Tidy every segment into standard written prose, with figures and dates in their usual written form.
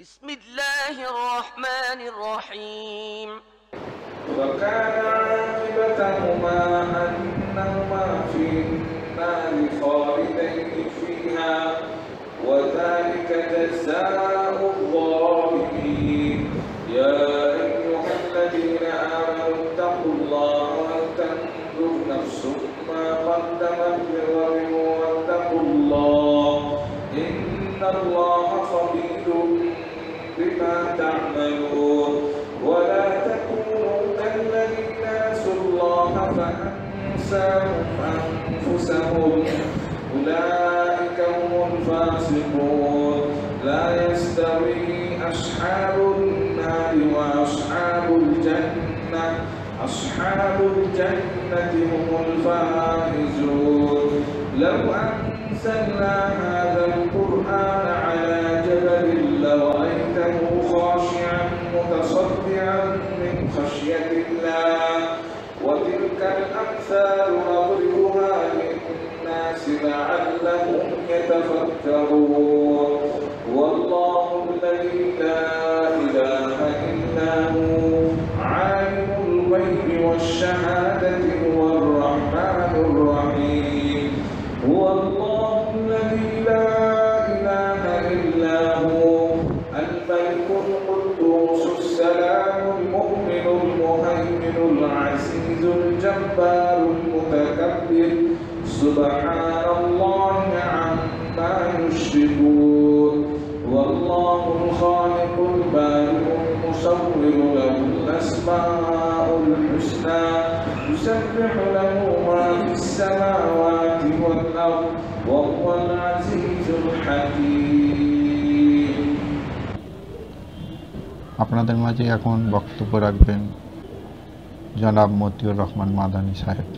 بسم الله الرحمن الرحيم وكان عاقبتهما أنهما في النار خالدين فيها وذلك جزاء الظالمين يا أيها الذين آمنوا اتقوا الله ولتنظر نفس ما قدمت لغد واتقوا الله إن الله خبير بما تعملون ولا تكونوا كالذين نسوا الله فأنساهم أنفسهم أولئك هم الفاسقون لا يستوي أصحاب النار وأصحاب الجنة أصحاب الجنة هم الفائزون لو أنزلنا هذا القرآن على جبل لرأيته خاشعا متصدعا من خشية الله وتلك الأمثال نضربها للناس لعلهم يتفكرون والله الذي لا إله إلا هو عالم الغيب والشهادة هو الرحمن الرحيم هو الله الذي لا إله إلا هو الملك القدوس السلام المؤمن المهيمن العزيز الجبار المتكبر سبحان الله عما يشركون والله الخالق البارئ المصور له الأسماء الحسنى يسبح له ما في السماوات والأرض وهو العزيز الحكيم আপনাদের মাঝে এখন বক্তব্য রাখবেন জনাব মতিউর রহমান মাদানী সাহেব।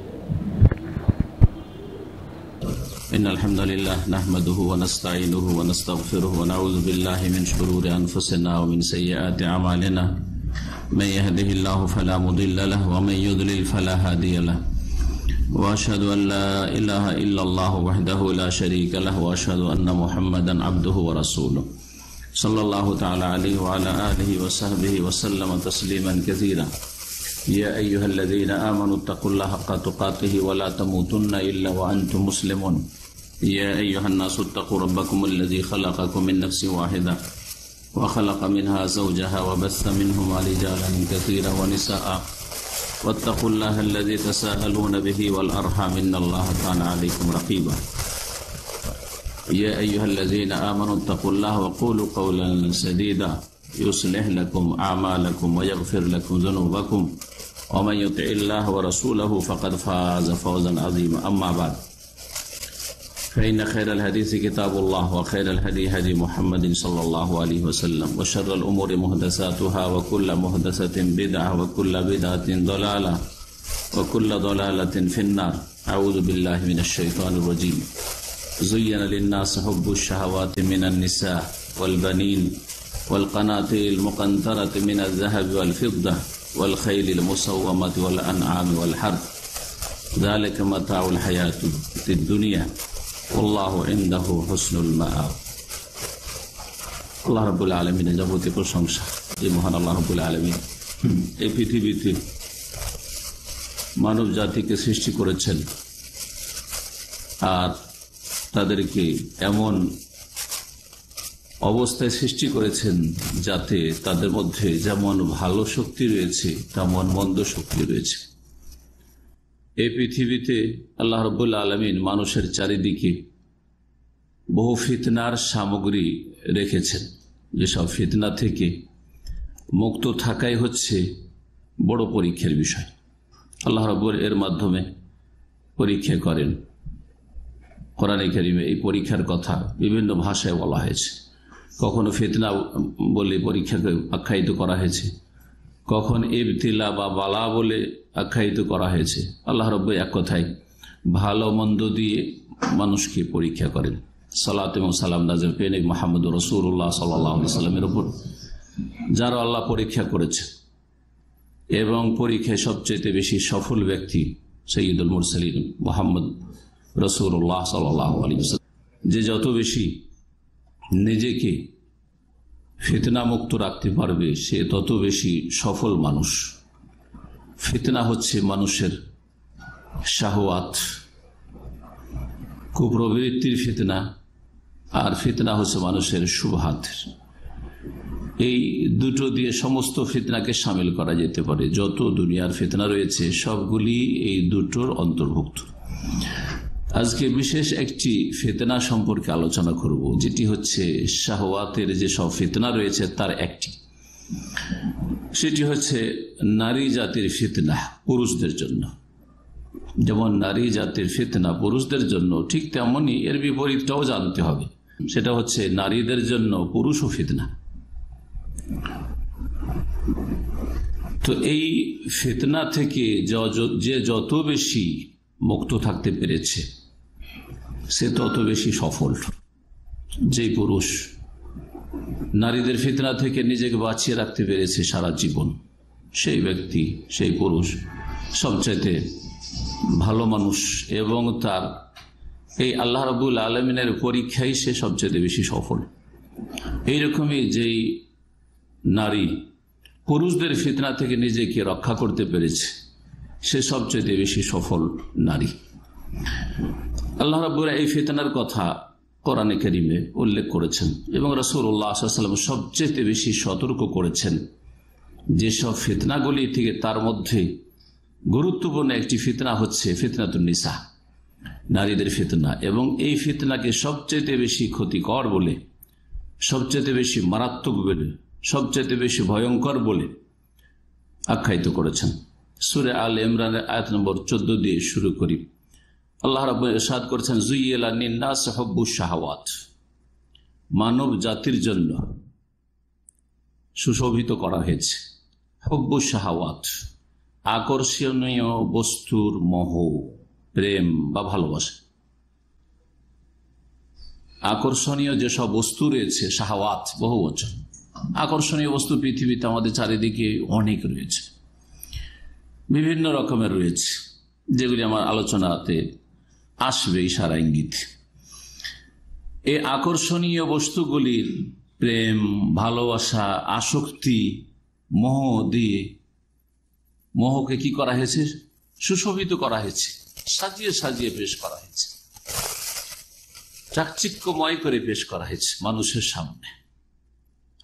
إن الحمد لله نحمده ونستعينه ونستغفره ونعوذ بالله من شرور أنفسنا ومن سيئات أعمالنا من يهده الله فلا مضل له ومن يضلل فلا هادي له وأشهد أن لا إله إلا الله وحده لا شريك له وأشهد أن محمدا عبده ورسوله صلى الله تعالى عليه وعلى آله وصحبه وسلم تسليما كثيرا يا أيها الذين آمنوا اتقوا الله حق تقاته ولا تموتن إلا وأنتم مسلمون يا أيها الناس اتقوا ربكم الذي خلقكم من نفس واحدة وخلق منها زوجها وبث منهما رجالا كثيرا ونساء واتقوا الله الذي تساءلون به والأرحام إن الله كان عليكم رقيبا يا أيها الذين آمنوا اتقوا الله وقولوا قولا سديدا يصلح لكم أعمالكم ويغفر لكم ذنوبكم ومن يطع الله ورسوله فقد فاز فوزا عظيما أما بعد فإن خير الحديث كتاب الله وخير الهدي هدي محمد صلى الله عليه وسلم وشر الأمور محدثاتها وكل محدثة بدعة وكل بدعة ضلالة وكل ضلالة في النار أعوذ بالله من الشيطان الرجيم زين للناس حب الشهوات من النساء والبنين والقناطير المقنطرة من الذهب والفضة والخيل المسومة والأنعام والحرث ذلك متاع الحياة الدنيا والله عنده حسن المآب আল্লাহ রাব্বুল আলামিনের যাবতীয় প্রশংসা যে মহান আল্লাহ রাব্বুল আলামিন এই পৃথিবীতে মানব জাতিকে সৃষ্টি করেছেন আর তাদেরকে এমন অবস্থায় সৃষ্টি করেছেন যাতে তাদের মধ্যে যেমন ভালো শক্তি রয়েছে তেমন মন্দ শক্তি রয়েছে। এই পৃথিবীতে আল্লাহ রাব্বুল আলামিন মানুষের চারিদিকে বহু ফিতনার সামগ্রী রেখেছেন, যেসব ফিতনা থেকে মুক্ত থাকাই হচ্ছে বড় পরীক্ষার বিষয়। আল্লাহ রাব্বুল এর মাধ্যমে পরীক্ষা করেন। কোরআনে কারিমে এই পরীক্ষার কথা বিভিন্ন ভাষায় বলা হয়েছে। কখনো ফিতনা বলে পরীক্ষাকে আখ্যায়িত করা হয়েছে, কখন ইবতিলা বা বালা বলে আখ্যায়িত করা হয়েছে। আল্লাহ রাব্বুল এক কথায় ভালো মন্দ দিয়ে মানুষকে পরীক্ষা করেন। সালাত এবং সালাম নাযিল পেন মুহাম্মদ রাসূলুল্লাহ সাল্লাল্লাহু আলাইহি ওয়াসাল্লামের উপর, যারা আল্লাহ পরীক্ষা করেছে এবং পরীক্ষায় সবচেয়ে বেশি সফল ব্যক্তি সাইয়্যিদুল মুরসালিন মুহাম্মদ রাসূলুল্লাহ সাল্লাল্লাহু আলাইহি ওয়াসাল্লাম, যে যত বেশি নিজেকে ফিতনা মুক্ত রাখতে পারবে সে তত বেশি সফল মানুষ। ফিতনা হচ্ছে মানুষের শাহওয়াত, কুপ্রবৃত্তির ফিতনা, আর ফিতনা হচ্ছে মানুষের শুবহাত। এই দুটো দিয়ে সমস্ত ফিতনাকে শামিল করা যেতে পারে। যত দুনিয়ার ফিতনা রয়েছে সবগুলি এই দুটোর অন্তর্ভুক্ত। আজকে বিশেষ একটি ফিতনা সম্পর্কে আলোচনা করব, যেটি হচ্ছে শাহওয়াতের যে সব ফিতনা রয়েছে তার একটি। সেটি হচ্ছে নারী জাতির ফিতনা পুরুষদের জন্য। যেমন নারী জাতির ফিতনা পুরুষদের জন্য, ঠিক তেমনি এর বিপরীতটাও জানতে হবে। সেটা হচ্ছে নারীদের জন্য পুরুষও ফিতনা। তো এই ফিতনা থেকে যে যত বেশি মুক্ত থাকতে পেরেছে সে তত বেশি সফল। যে পুরুষ নারীদের ফিতনা থেকে নিজেকে বাঁচিয়ে রাখতে পেরেছে সারা জীবন, সেই ব্যক্তি, সেই পুরুষ সবচাইতে ভালো মানুষ, এবং তার এই আল্লাহ রাব্বুল আলামিনের পরীক্ষায় সে সবচাইতে বেশি সফল। এইরকমই যেই নারী পুরুষদের ফিতনা থেকে নিজেকে রক্ষা করতে পেরেছে সে সবচেয়ে বেশি সফল নারী। আল্লাহ রাব্বুল এই ফিতনার কথা কোরআনে কারীমে উল্লেখ করেছেন এবং রাসূলুল্লাহ সাল্লাল্লাহু আলাইহি ওয়াসাল্লাম সবচেয়ে বেশি সতর্ক করেছেন যেসব ফিতনাগুলি থেকে। তার মধ্যে গুরুত্বপূর্ণ একটি ফিতনা হচ্ছে ফিতনাতুন নিসা, নারীদের ফিতনা। এবং এই ফিতনাকে সবচেয়ে বেশি ক্ষতিকর বলে, সবচেয়ে বেশি মারাত্মক বলে, সবচেয়ে বেশি ভয়ঙ্কর বলে আখ্যায়িত করেছেন। সূরা আল ইমরানের আয়াত নম্বর 14 দিয়ে শুরু করি। আল্লাহ রাব্বুল ইরশাদ করেছেন, যুইয়িলা লিন-নাসি হুব্বুশ শাহাওয়াত, মানব জাতির জন্য সুশোভিত করা হয়েছে হুব্বুশ শাহাওয়াত, আকর্ষণীয় বস্তুর মোহ, প্রেম বা ভালোবাসা। আকর্ষণীয় যেসব বস্তু রয়েছে, শাহাওয়াত বহু বচন। আকর্ষণীয় বস্তু পৃথিবীতে আমাদের চারিদিকে অনেক রয়েছে, বিভিন্ন রকমের রয়েছে, যেগুলি আমার আলোচনাতে আসবে ইশারা ইঙ্গিত। এই আকর্ষণীয় বস্তুগুলির প্রেম, ভালোবাসা, আসক্তি, মোহ দিয়ে মোহকে কি করা হয়েছে? সুশোভিত করা হয়েছে, সাজিয়ে সাজিয়ে পেশ করা হয়েছে, চাকচিক্যময় করে পেশ করা হয়েছে মানুষের সামনে।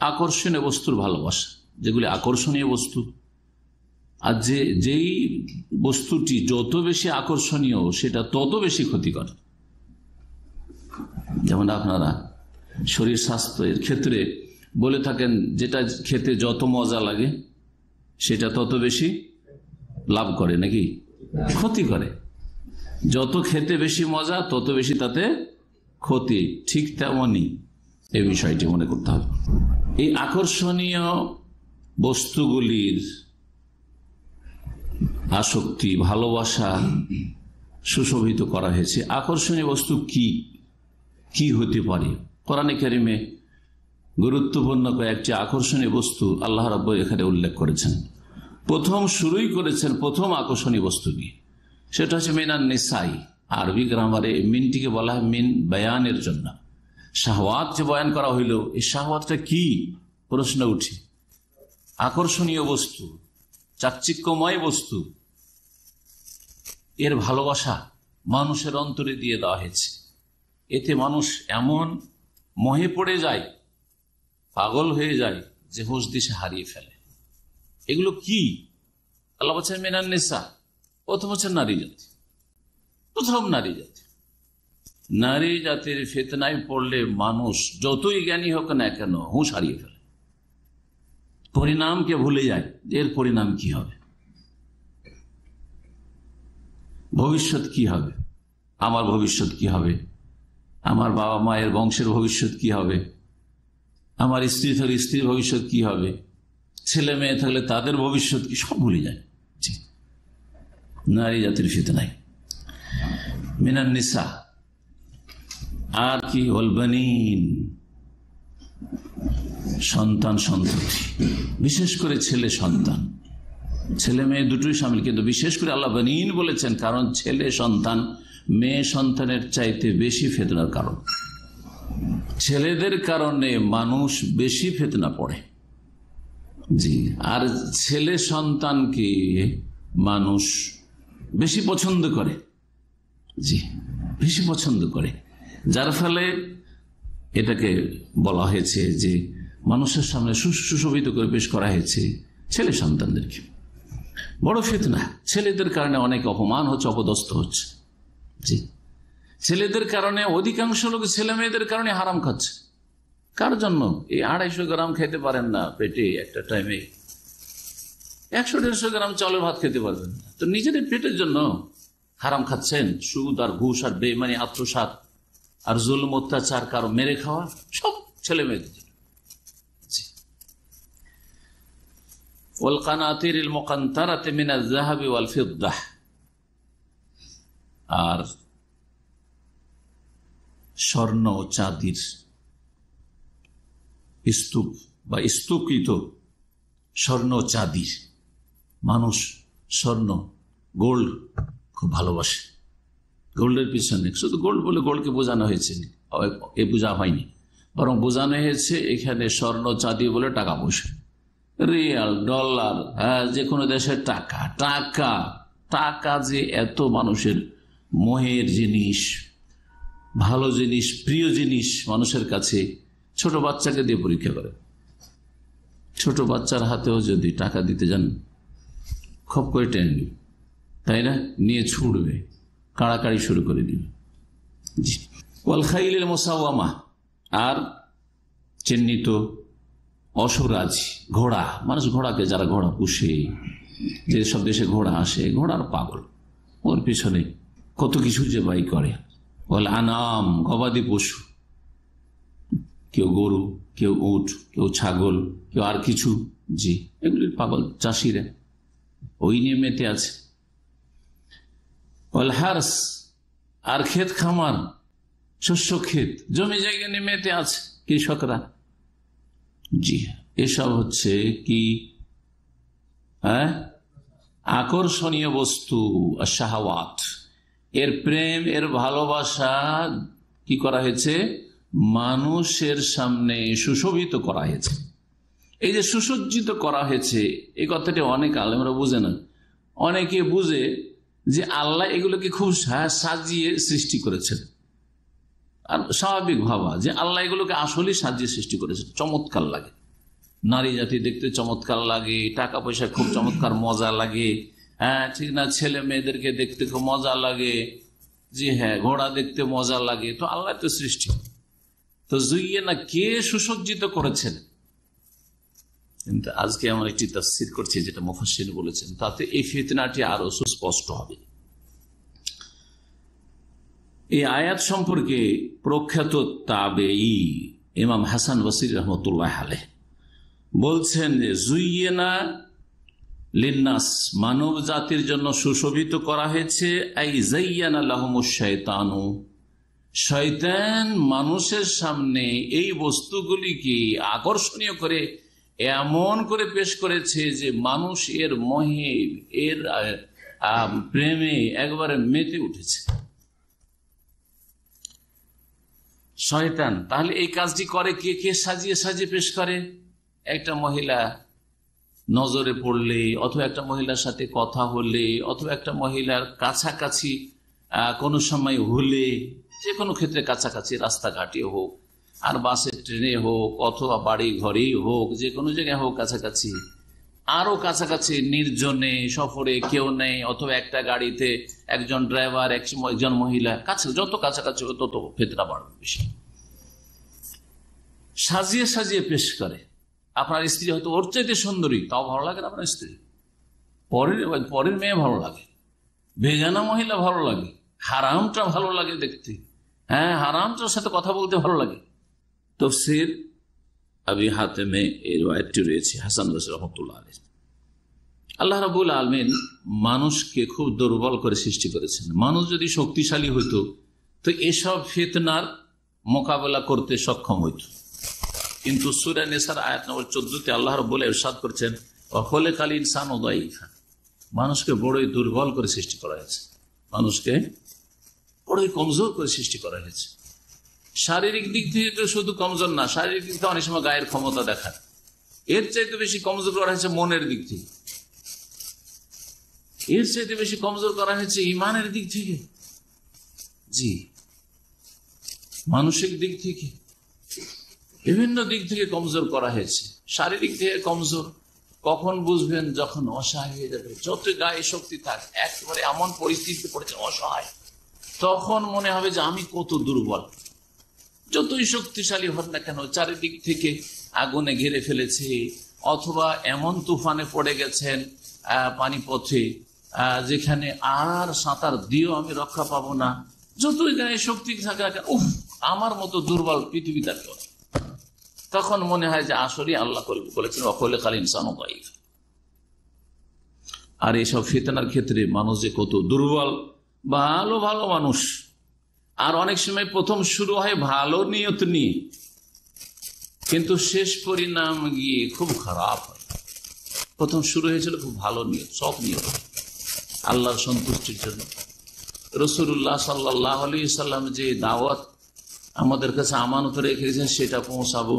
আকর্ষণীয় বস্তুর ভালোবাসা, যেগুলি আকর্ষণীয় বস্তু। আর যেই বস্তুটি যত বেশি আকর্ষণীয় সেটা তত বেশি ক্ষতিকর। যেমন আপনারা শরীর স্বাস্থ্যের ক্ষেত্রে বলে থাকেন, যেটা খেতে যত মজা লাগে সেটা তত বেশি লাভ করে নাকি ক্ষতি করে। যত খেতে বেশি মজা তত বেশি তাতে ক্ষতি। ঠিক তেমনই এই বিষয়টি মনে করতে হবে। এই আকর্ষণীয় বস্তুগুলির আসক্তি, ভালোবাসা সুশোভিত করা হয়েছে। আকর্ষণীয় বস্তু কি কি হতে পারে? কোরআনে কারিমে গুরুত্বপূর্ণ কয়েকটি আকর্ষণীয় বস্তু আল্লাহ রাব্বুল এখানে উল্লেখ করেছেন। প্রথম শুরুই করেছেন প্রথম আকর্ষণীয় বস্তু নিয়ে, সেটা হচ্ছে মিনান নিসাই। আরবি গ্রামারে মিনটিকে বলা হয় মিন বয়ানের জন্য। শাহওয়াত যে বয়ান করা হইল, এই শাহওয়াতটা কি প্রশ্ন উঠে। আকর্ষণীয় বস্তু, চাকচিক্যময় বস্তু, এর ভালোবাসা মানুষের অন্তরে দিয়ে দেওয়া হয়েছে। এতে মানুষ এমন মোহে পড়ে যায়, পাগল হয়ে যায় যে হুঁশ দিশে হারিয়ে ফেলে। এগুলো কি? আল্লাহ বলছেন মিনান নিসা। প্রথম হচ্ছে নারী জাতি, প্রথম নারী জাতি। নারী জাতির ফিতনায় পড়লে মানুষ যতই জ্ঞানী হোক না কেন হুঁশ হারিয়ে ফেলে, পরিণামকে ভুলে যায়। এর পরিণাম কি হবে, ভবিষ্যৎ কি হবে, আমার ভবিষ্যৎ কি হবে, আমার বাবা মায়ের বংশের ভবিষ্যৎ কি হবে, আমার স্ত্রী থাকলে স্ত্রীর ভবিষ্যৎ কি হবে, ছেলে মেয়ে থাকলে তাদের ভবিষ্যৎ কি, সব ভুলে যায়। নারী জাতির ফিতনায় মিনান নিসা। আর কি? ওয়াল বানিন, সন্তান সন্ততি, বিশেষ করে ছেলে সন্তান। ছেলে মেয়ে দুটোই শামিল, কিন্তু বিশেষ করে আল্লাহ বানিন বলেছেন কারণ ছেলে সন্তান মেয়ে সন্তানের চাইতে বেশি ফিতনার কারণ। ছেলেদের কারণে মানুষ বেশি ফিতনা পড়ে। জি, আর ছেলে সন্তানকে মানুষ বেশি পছন্দ করে। জি, বেশি পছন্দ করে, যার ফলে এটাকে বলা হয়েছে যে মানুষের সামনে সুশোভিত করে পেশ করা হয়েছে ছেলে সন্তানদেরকে। বড় ফিতনা, ছেলেদের কারণে অনেক অপমান হচ্ছে, অপদস্থ হচ্ছে। জি, ছেলেদের কারণে অধিকাংশ লোক ছেলে মেয়েদের কারণে হারাম খাচ্ছে। কার জন্য? এই 250 গ্রাম খেতে পারেন না পেটে একটা টাইমে, 100-150 গ্রাম চালের ভাত খেতে পারবেন না, তো নিজেদের পেটের জন্য হারাম খাচ্ছেন। সুদ আর ঘুষ আর বেইমানি, আত্মসাৎ আর জুলুম অত্যাচার, কারো মেরে খাওয়া, সব ছেলে মেয়েদের জন্য। ওয়াল কানাতিরিল মুকান্তারাতি মিনাজ যাহাবি ওয়াল ফিদ্দাহ, আর স্বর্ণ ও চাঁদির স্তূপ বা স্তূপিত স্বর্ণ চাঁদির, মানুষ স্বর্ণ গোল্ড খুব ভালোবাসে। গোল্ডের পিছনে শুধু গোল্ড বলে গোল্ডকে বোঝানো হয়েছে, এ বোঝা হয়নি, বরং বোঝানো হয়েছে এখানে স্বর্ণ চাঁদি বলে টাকা পয়সা, রিয়াল, ডলার, হ্যাঁ, যে কোনো দেশের টাকা। টাকা টাকা যে এত মানুষের মোহের জিনিস, ভালো জিনিস, প্রিয় জিনিস মানুষের কাছে। ছোট বাচ্চাকে দিয়ে পরীক্ষা করে, ছোট বাচ্চার হাতেও যদি টাকা দিতে যান খপ করে টেনে নিবে, তাই না, নিয়ে ছুটবে, কাড়াকাড়ি শুরু করে দিবে। ওয়াল খাইলিল মুসাওয়ামা, আর চিহ্নিত অসরাজি ঘোড়া, মানুষ ঘোড়াকে, যারা ঘোড়া পুষে, যে সব দেশে ঘোড়া আসে, ঘোড়ার পাগল, ওর পিছনে কত কিছু যে বাই করে। ওয়াল আনাম, গবাদি পশু, কেউ গরু, কেউ উট, কেউ ছাগল, কেউ আর কিছু, জি, এগুলির পাগল চাষিরা, ওই নিয়ে মেতে আছে। ওয়াল হারস, আর ক্ষেত খামার, শস্য ক্ষেত, জমি জায়গা নিয়ে মেতে আছে কৃষকরা। জি, এসব হচ্ছে কি, হ্যাঁ, আকর্ষণীয় বস্তু, শাহওয়াত, এর প্রেম, এর ভালোবাসা কি করা হয়েছে, মানুষের সামনে সুশোভিত করা হয়েছে। এই যে সুসজ্জিত করা হয়েছে, এই কথাটি অনেক আলেমরা বুঝে না। অনেকে বুঝে যে আল্লাহ এগুলোকে খুব সাজিয়ে সৃষ্টি করেছেন, আর স্বাভাবিক ভাবা যে আল্লাহ এগুলোকে আসলেই সাজিয়ে সৃষ্টি করেছেন, চমৎকার লাগে, নারী জাতি দেখতে চমৎকার লাগে, টাকা পয়সা খুব চমৎকার মজা লাগে, হ্যাঁ ঠিক না, ছেলে মেয়েদেরকে দেখতে খুব মজা লাগে, জি হ্যাঁ, ঘোড়া দেখতে মজা লাগে, তো আল্লাহ তো সৃষ্টি। তো জুইয়ে না, কে সুসজ্জিত করেছেন? কিন্তু আজকে আমরা একটি তাফসীর করছি যেটা মুফাসসির বলেছেন, তাতে এই ফিতনাটি আরো সুস্পষ্ট হবে। এই আয়াত সম্পর্কে প্রখ্যাত তাবেঈ ইমাম হাসান বসরি রহমতুল্লাহ আলাইহ বলছেন যে জুইয়েনা লিন্নাস, মানব জাতির জন্য সুশোভিত করা হয়েছে, আই যায়্যানা লাহুমুশ শায়তানু, শয়তান মানুষের সামনে এই বস্তুগুলিকে আকর্ষণীয় করে এমন করে পেশ করেছে যে মানুষ এর মোহে, এর প্রেমে একবারে মেতে উঠেছে। শয়তান তাহলে এই কাজটি করে কে? কে সাজিয়ে সাজিয়ে পেশ করে? একটা মহিলা নজরে পড়লে, অথবা একটা মহিলার সাথে কথা হলে, অথবা একটা মহিলার কাছাকাছি কোনো সময় হলে, যে কোনো ক্ষেত্রে কাছাকাছি, রাস্তাঘাটে হোক, আর বাসে ট্রেনে হোক, অথবা বাড়ি ঘরেই হোক, যে কোনো জায়গায় হোক কাছাকাছি, আরো কাছাকাছি নির্জনে সফরে কেউ নেই, অথবা একটা গাড়িতে একজন ড্রাইভার, একজন মহিলা, কাছে যত কাছাকাছি তত ফিতনা বাড়বে বেশি। সাজিয়ে সাজিয়ে পেশ করে। আপনার স্ত্রী হয়তো ওর চাইতে সুন্দরী, তাও ভালো লাগে না আপনার স্ত্রী, পরের মেয়ে ভালো লাগে, বেগানা মহিলা ভালো লাগে, হারামটা ভালো লাগে দেখতে, হ্যাঁ হারামটার সাথে কথা বলতে ভালো লাগে। তাফসীর আবি হাতেমে এই riwayatটি রয়েছে হাসান বসরি রাহমাতুল্লাহ আলাইহি। আল্লাহ রাব্বুল আলামিন মানুষকে খুব দুর্বল করে সৃষ্টি করেছেন। মানুষ যদি শক্তিশালী হইতো তো এসব ফিতনার মোকাবেলা করতে সক্ষম হইত, কিন্তু সূরা নিসার আয়াত নম্বর 14-তে আল্লাহ রাব্বুল ইরশাদ করেছেন, ওয়া খালাকাল ইনসানা দাঈফা, মানুষকে বড়ই দুর্বল করে সৃষ্টি করা হয়েছে, মানুষকে বড়ই কমজোর করে সৃষ্টি করা হয়েছে। শারীরিক দিক থেকে তো শুধু কমজোর না, শারীরিক দিক থেকে অনেক সময় গায়ের ক্ষমতা দেখায়। এর চাইতে বেশি কমজোর করা হয়েছে মনের দিক থেকে, এর চাইতে বেশি কমজোর করা হয়েছে ইমানের দিক থেকে, জি, মানসিক দিক থেকে, বিভিন্ন দিক থেকে কমজোর করা হয়েছে। শারীরিক থেকে কমজোর কখন বুঝবেন? যখন অসহায় হয়ে যাবে। যত গায়ে শক্তি থাক, একেবারে এমন পরিস্থিতিতে পড়েছে অসহায়, তখন মনে হবে যে আমি কত দুর্বল। যতই শক্তিশালী হন না কেন, চারিদিক থেকে আগুনে ঘিরে ফেলেছে, অথবা এমন তুফানে পড়ে গেছেন পানিপথে, যেখানে আর সাঁতার দিয়েও আমি রক্ষা পাবো না, যতই গায়ে শক্তি থাকে না কেন, আমার মতো দুর্বল পৃথিবীতে কেউ। তখন মনে হয় যে আসলে আল্লাহ বলেছেন অকলে কাল ইনসানও দাঈফ। আর এইসব ফিতনার ক্ষেত্রে মানুষ যে কত দুর্বল। ভালো ভালো মানুষ, আর অনেক সময় প্রথম শুরু হয় ভালো নিয়ত নিয়ে, কিন্তু শেষ পরিণাম গিয়ে খুব খারাপ হয়। প্রথম শুরু হয়েছিল খুব ভালো নিয়ত, সব নিয়ত আল্লাহর সন্তুষ্টির জন্য। রাসূলুল্লাহ সাল্লাল্লাহু আলাইহি সাল্লাম যে দাওয়াত আমাদের কাছে আমানত রেখেছেন সেটা পৌঁছাবো,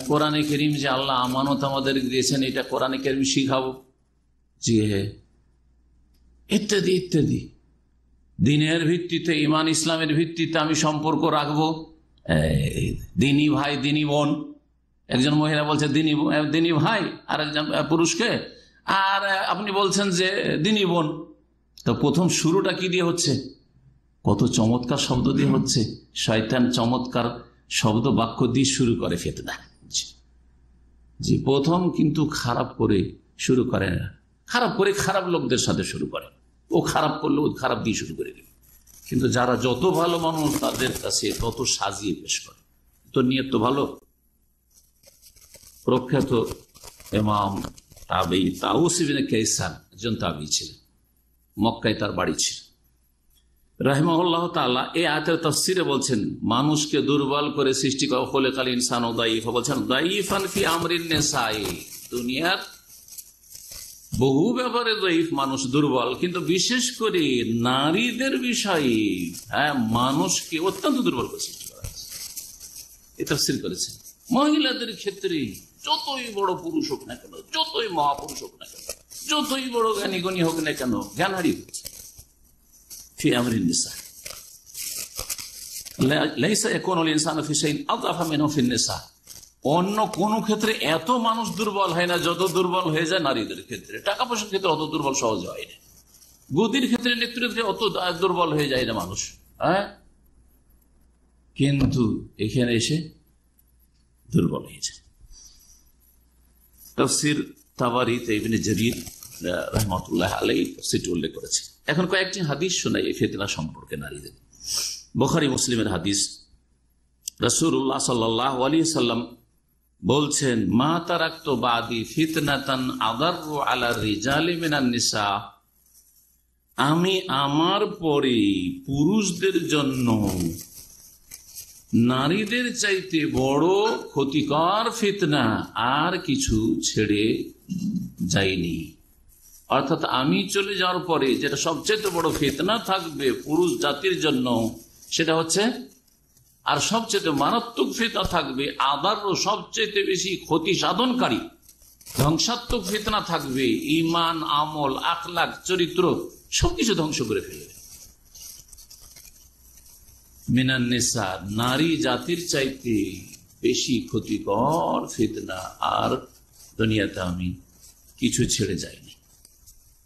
কোরআনে কারীম যে আল্লাহ আমানত আমাদের দিয়েছেন এটা কোরআনে কারীম শিখাবো, জি হ্যাঁ, ইত্যাদি ইত্যাদি। দিনের ভিত্তিতে, ইমান ইসলামের ভিত্তিতে আমি সম্পর্ক রাখবো। দিনী ভাই দিনী বোন, একজন মহিলা বলছে দিনী ভাই আর একজন পুরুষকে, আর আপনি বলছেন যে দিনী বোন। তো প্রথম শুরুটা কি দিয়ে হচ্ছে? কত চমৎকার শব্দ দিয়ে হচ্ছে। শয়তান চমৎকার শব্দ বাক্য দিয়ে শুরু করে ফিতনা। জি, প্রথম কিন্তু খারাপ করে শুরু করে না, খারাপ করে খারাপ লোকদের সাথে শুরু করে। ও খারাপ করলে ও খারাপ দিয়ে শুরু করে দেবে। কিন্তু যারা যত ভালো মানুষ তাদের কাছে তত সাজিয়ে পেশ করে। তো নিয়ত তো ভালো। প্রখ্যাত ইমাম তাবেঈ তাউস ইবনে কায়সান একজন তাবেঈ ছিলেন, মক্কায় তার বাড়ি ছিল। রাহিমাহুল্লাহ তাআলা এই আয়াতের তাফসিরে বলছেন মানুষকে দুর্বল করে সৃষ্টি করা খোলেকাল ইনসানু দাঈফ, বলছেন দাঈফান ফি আমরিন নিসাই, দুনিয়ার বহু ব্যাপারে দাঈফ মানুষ দুর্বল, কিন্তু বিশেষ করে নারীদের বিষয়ে মানুষকে অত্যন্ত দুর্বল করে সৃষ্টি করা হয়েছে। এই তাফসির করেছেন। মহিলাদের ক্ষেত্রে যতই বড় পুরুষ হোক না কেন, যতই মহাপুরুষ হোক না কেন, যতই বড় জ্ঞানী গণী হোক না কেন, জ্ঞান হারিয়ে হচ্ছে ফি আমরিন নিসা। লাইসা ইয়াকুনুল ইনসানু ফি শাইইন আযআফা মিনহু ফিন নিসা। অন্য কোন ক্ষেত্রে এত মানুষ দুর্বল হয় না যত দুর্বল হয়ে যায় নারীদের ক্ষেত্রে। টাকা পয়সার ক্ষেত্রে অত দুর্বল সহজে হয় না, গদির ক্ষেত্রে, নেতৃত্বে অত দুর্বল হয়ে যায় না মানুষ, কিন্তু এখানে এসে দুর্বল হয়ে যায়। তাফসীর তাবারীতে ইবনে জারীর রাহমাতুল্লাহ আলাইহি তাফসীরটি উল্লেখ করেছে। এখন কয়েকটি হাদিস শোনাই এই ফিতনা সম্পর্কে নারীদের। বুখারী মুসলিমের হাদিস, রাসূলুল্লাহ সাল্লাল্লাহু আলাইহি সাল্লাম বলছেন মা তারাকতু বাদি ফিতনাতান আদাররু আলা রিজালি মিনান নিসা, আমি আমার পরে পুরুষদের জন্য নারীদের চাইতে বড় ক্ষতিকর ফিতনা আর কিছু ছেড়ে যায়নি। অর্থাৎ আমি চলে যাওয়ার পরে যেটা সবচেয়ে বড় ফিতনা থাকবে পুরুষ জাতির জন্য সেটা হচ্ছে, আর সবচেয়ে মারাত্মক ফিতনা থাকবে আদার, সবচেয়ে বেশি ক্ষতি সাধনকারী ধ্বংসাত্মক ফিতনা থাকবে ঈমান, আমল, আখলাক, চরিত্র সবকিছু ধ্বংস করে ফেলবে। মিনান নিসা, নারী জাতির চাইতে বেশি ক্ষতিকর ফিতনা আর দুনিয়াতে আমি কিছু ছেড়ে যাইনি।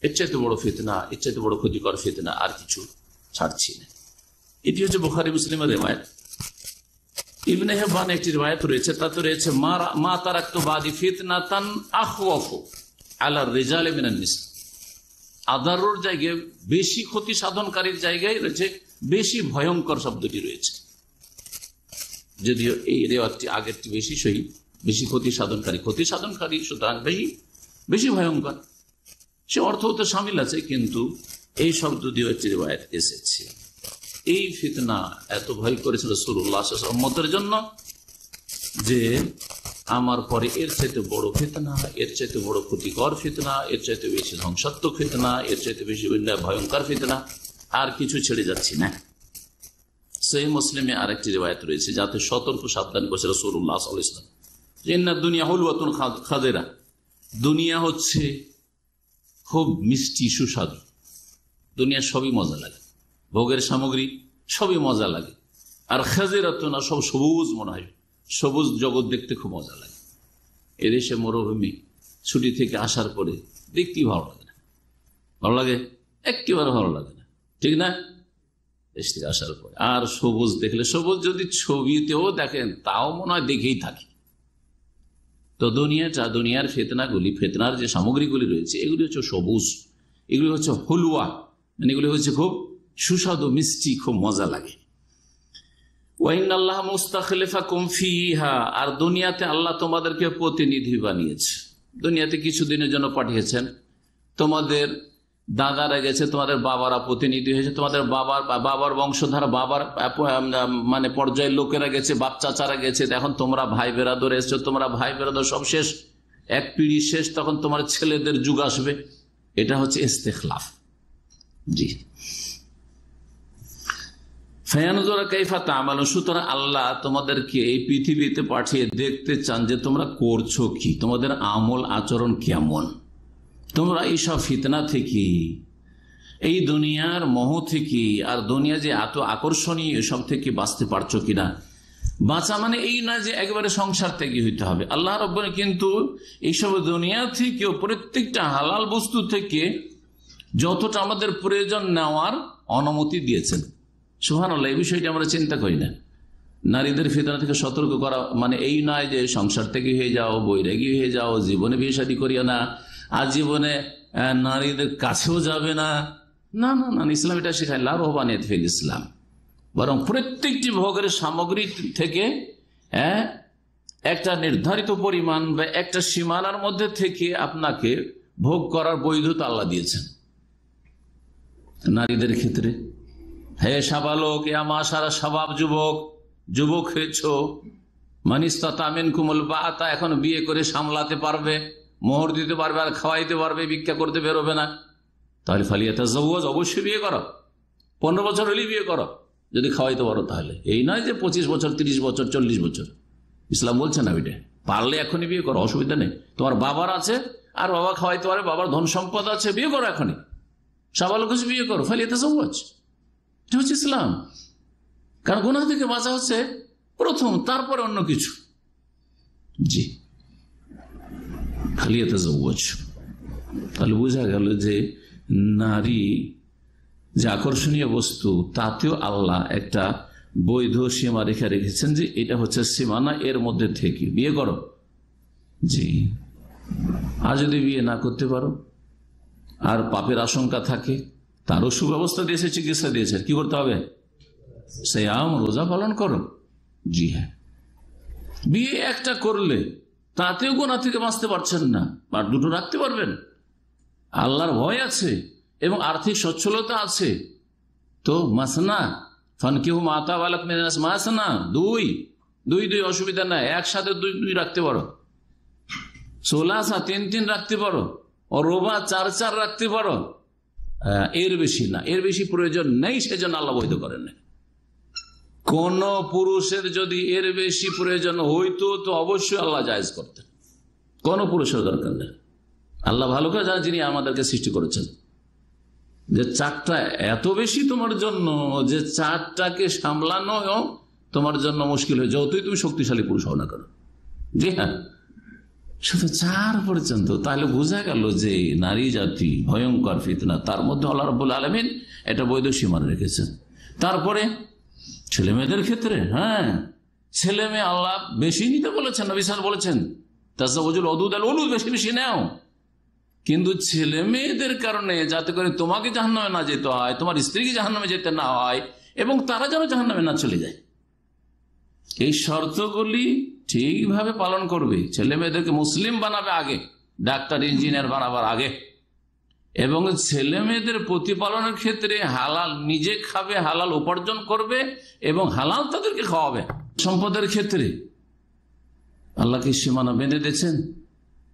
এর চাইতে বড় ফিতনা, এর চাইতে বড় ক্ষতিকর ফিতনা আর কিছু ছাড়ছি না। এটি হচ্ছে বুখারী মুসলিমের রিওয়ায়াত। ইবনে হিব্বান একটি রিওয়ায়াত রয়েছে, তাতে রয়েছে মা তারাকতু বাদি ফিতনাতান আখওয়াফু আলা রিজালি মিনান নিসা। আদারুর জায়গায় বেশি ক্ষতি সাধনকারীর জায়গায় রয়েছে বেশি ভয়ঙ্কর শব্দটি রয়েছে, যদিও এই রিওয়ায়াতটি আগেরটি বেশি সহি, বেশি ক্ষতি সাধনকারী, ক্ষতি সাধনকারী সুতরাং বেশি ভয়ঙ্কর, সে অর্থ তো শামিল আছে, কিন্তু এই শব্দ দিয়ে একটি রিওয়ায়াত এসেছে। এই ফিতনা এত ভয় করেছিল রাসূলুল্লাহ সাল্লাল্লাহু আলাইহি ওয়াসাল্লাম উম্মতের জন্য যে আমার পরে এর চাইতে বড় ফিতনা, এর চাইতে বড় ক্ষতিকর ফিতনা, এর চাইতে বেশি ধ্বংসাত্মক ফিতনা, এর চাইতে বেশি ভয়ঙ্কর ফিতনা আর কিছু ছেড়ে যাচ্ছি না। সেই মুসলিমে আরেকটি রিওয়ায়াত রয়েছে যাতে সতর্ক সাবধান করেছে রাসূলুল্লাহ সাল্লাল্লাহু আলাইহি ওয়াসাল্লাম, ইন্না দুনিয়া হুলওয়াতুন খাদিরা, দুনিয়া হচ্ছে খুব মিষ্টি সুস্বাদু, দুনিয়া সবই মজা লাগে, ভোগের সামগ্রী সবই মজা লাগে, আর খাজিরাতুন সব সবুজ মনে হয়, সবুজ জগৎ দেখতে খুব মজা লাগে। এদেশে মরুভূমি ছুটি থেকে আসার পরে দেখতেই ভালো লাগে না, ভালো লাগে একেবারে ভালো লাগে না, ঠিক না? দেশ থেকে আসার পরে আর সবুজ দেখলে, সবুজ যদি ছবিতেও দেখেন তাও মনে হয় দেখেই থাকি। তো দুনিয়ার ফেতনাগুলি, ফেতনার যে সামগ্রীগুলি রয়েছে এগুলি হচ্ছে সবুজ, এগুলি হচ্ছে হুলুয়া, মানে এগুলি হচ্ছে খুব সুস্বাদু মিষ্টি, খুব মজা লাগে। ওয়াইনাল্লাহ মুস্তাখলিফাকুম ফিহা, আর দুনিয়াতে আল্লাহ তোমাদেরকে প্রতিনিধি বানিয়েছে, দুনিয়াতে কিছুদিনের জন্য পাঠিয়েছেন। তোমাদের দাদারা গেছে, তোমাদের বাবারা প্রতিনিধি হয়েছে, তোমাদের বাবার বংশধারা, বাবার মানে পর্যায়ের লোকেরা গেছে, বাপ চাচারা গেছে, এখন তোমরা ভাই বেরাদর এসছো, তোমরা ভাই বেরাদর সব শেষ, এক পিঢ়ি শেষ, তখন তোমার ছেলেদের যুগ আসবে। এটা হচ্ছে ইস্তেখলাফ। জি, সুতরাং আল্লাহ তোমাদেরকে এই পৃথিবীতে পাঠিয়ে দেখতে চান যে তোমরা করছো কি, তোমাদের আমল আচরণ কেমন, তোমরা এইসব ফিতনা থেকে, এই দুনিয়ার মোহ থেকে, আর দুনিয়া যে এত আকর্ষণীয় এসব থেকে বাঁচতে পারছো কিনা। বাঁচা মানে এই না যে একবারে সংসার থেকে হইতে হবে। আল্লাহ রাব্বুল কিন্তু এইসব দুনিয়া থেকেও প্রত্যেকটা হালাল বস্তু থেকে যতটা আমাদের প্রয়োজন নেওয়ার অনুমতি দিয়েছেন। সুবহানাল্লাহ, এই বিষয়টি আমরা চিন্তা করি না। নারীদের ফিতনা থেকে সতর্ক করা মানে এই নয় যে সংসার থেকে হয়ে যাও, বৈরাগী হয়ে যাও, জীবনে বিয়ে শাদী করিও না, আর জীবনে নারীদের কাছেও যাবে না, না না না, ইসলাম এটা শেখায় লা রহবানিয়াত ফিল ইসলাম। বরং প্রত্যেকটি ভোগের সামগ্রী থেকে একটা নির্ধারিত পরিমাণ বা একটা সীমানার মধ্যে থেকে আপনাকে ভোগ করার বৈধতা আল্লাহ দিয়েছেন। নারীদের ক্ষেত্রে, হে সাবালক, সারা স্বভাব যুবক হয়েছ, মানিস্তাতা মিনকুমুল বাআতা, এখন বিয়ে করে সামলাতে পারবে, মোহর দিতে পারবে, আর খাওয়াইতে পারবে, ভিক্ষা করতে বেরোবে না, তাহলে ফালিয়াতাজাওয়াজ, অবশ্যই বিয়ে করো, 15 বছর হলেই বিয়ে করো যদি খাওয়াইতে পারো। তাহলে এই নয় যে 25 বছর, 30 বছর, 40 বছর। ইসলাম বলছে না বেটে, পারলে এখনই বিয়ে করো, অসুবিধা নেই। তোমার বাবার আছে আর বাবা খাওয়াইতে পারে, বাবার ধন সম্পদ আছে, বিয়ে করো এখনই, সাবালক বিয়ে করো, ফালিয়াতাজাওয়াজ। এটা হচ্ছে ইসলাম। কারণ গুনাহ থেকে বাঁচা হচ্ছে প্রথম, তারপরে অন্য কিছু। জি, ফালিয়াতাজাওয়াজ। তাহলে বোঝা গেল যে নারী যে আকর্ষণীয় বস্তু, তাতেও আল্লাহ একটা বৈধ সীমা রেখে রেখেছেন যে এটা হচ্ছে সীমানা, এর মধ্যে থেকে বিয়ে করো। জি, আর যদি বিয়ে না করতে পারো আর পাপের আশঙ্কা থাকে, তারও সুব্যবস্থা দিয়েছে, চিকিৎসা দিয়েছে। কি করতে হবে? সিয়াম, রোজা পালন করো। জি হ্যাঁ, বিয়ে একটা করলে তাতেও গুনাহ থেকে বাঁচতে পারছেন না, আর দুটো রাখতে পারবেন, আল্লাহর ভয় আছে এবং আর্থিক সচ্ছলতা আছে, তো মাসনা ফানকিহু মা তাবা লাকুম মিনান নাস, মাসনা, দুই অসুবিধা নাই, একসাথে দুই রাখতে পারো, সোলাসা 3 রাখতে পারো, ও রোবা 4 রাখতে পারো, এর বেশি না, এর বেশি প্রয়োজন নেই, সেজন্য আল্লাহ বৈধ করেন না। কোন পুরুষের যদি এর বেশি প্রয়োজন হইতো তো অবশ্যই আল্লাহ জায়েজ করতেন, কোন পুরুষের দরকার নেই। আল্লাহ ভালো করে জানেন, যিনি আমাদেরকে সৃষ্টি করেছেন, যে 4টা এত বেশি তোমার জন্য যে 4টাকে সামলানো তোমার জন্য মুশকিল হয়ে, যতই তুমি শক্তিশালী পুরুষ হও না কেন। জি হ্যাঁ, শুধু 4 পর্যন্ত। তাহলে বোঝা গেল যে নারী জাতি ভয়ঙ্কর ফিতনা, তার মধ্যে আল্লাহ রাব্বুল আলামিন এটা বৈধ সীমানা রেখেছেন। তারপরে ছেলে মেয়েদের ক্ষেত্রে, হ্যাঁ, ছেলে মেয়ে আল্লাহ বেশি নিতে বলেছেন, নবী সাল্লাল্লাহু আলাইহি ওয়াসাল্লাম বলেছেন তাজাওয়াজুল ওদুদ আল ওলুদ, বেশি বেশি নাও। কিন্তু ছেলে মেয়েদের কারণে যাতে করে তোমাকে জাহান্নামে না যেতে হয়, তোমার স্ত্রীকে জাহান্নামে যেতে না হয়, এবং তারা যেন জাহান্নামে না চলে যায়, এই শর্তগুলি ঠিকভাবে পালন করবে। ছেলে মেয়েদেরকে মুসলিম বানাবে আগে, ডাক্তার ইঞ্জিনিয়ার বানাবার আগে, এবং ছেলে মেয়েদের প্রতিপালনের ক্ষেত্রে হালাল নিজে খাবে, হালাল উপার্জন করবে এবং হালাল তাদেরকে খাওয়াবে। সম্পদের ক্ষেত্রে আল্লাহকে সীমানা বেঁধে দিয়েছেন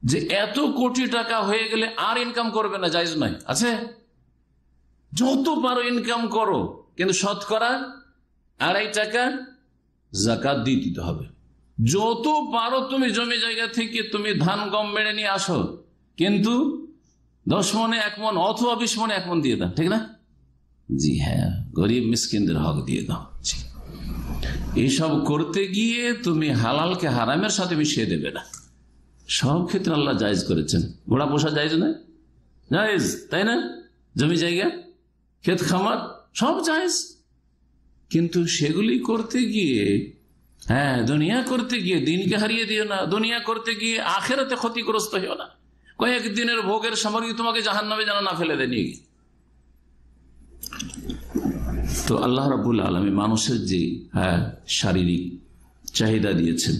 যে এত কোটি টাকা হয়ে গেলে আর ইনকাম করবে না, জায়েজ নয়। আছে, যত পারো ইনকাম করো, কিন্তু শতকরা 2.5 টাকা যাকাত দিয়ে দিতে হবে। যত পারো তুমি জমি জায়গা থেকে তুমি ধান গম মেরে নিয়ে আসো, কিন্তু 10 মনে 1 মন অথবা 20 মনে 1 মন দিয়ে দাও, ঠিক না? জি হ্যাঁ, গরিব মিসকিনদের হক দিয়ে দাও। এইসব করতে গিয়ে তুমি হালালকে হারামের সাথে মিশিয়ে দেবে না। সব ক্ষেত্রে আল্লাহ জায়েজ করেছেন। ঘোড়া পোষা জায়েজ না? জায়েজ, তাই না? জমি জায়গা, ক্ষেত খামার সব জায়েজ, কিন্তু সেগুলি করতে গিয়ে, হ্যাঁ, দুনিয়া করতে গিয়ে দিনকে হারিয়ে দিও না, দুনিয়া করতে গিয়ে আখেরাতে ক্ষতিগ্রস্ত হইও না। কয়েকদিনের ভোগের সামগ্রী তোমাকে জাহান্নামে যেন না ফেলে দেয় নিয়ে গিয়ে। তো আল্লাহ রাব্বুল আলামিন মানুষের যে শারীরিক চাহিদা দিয়েছেন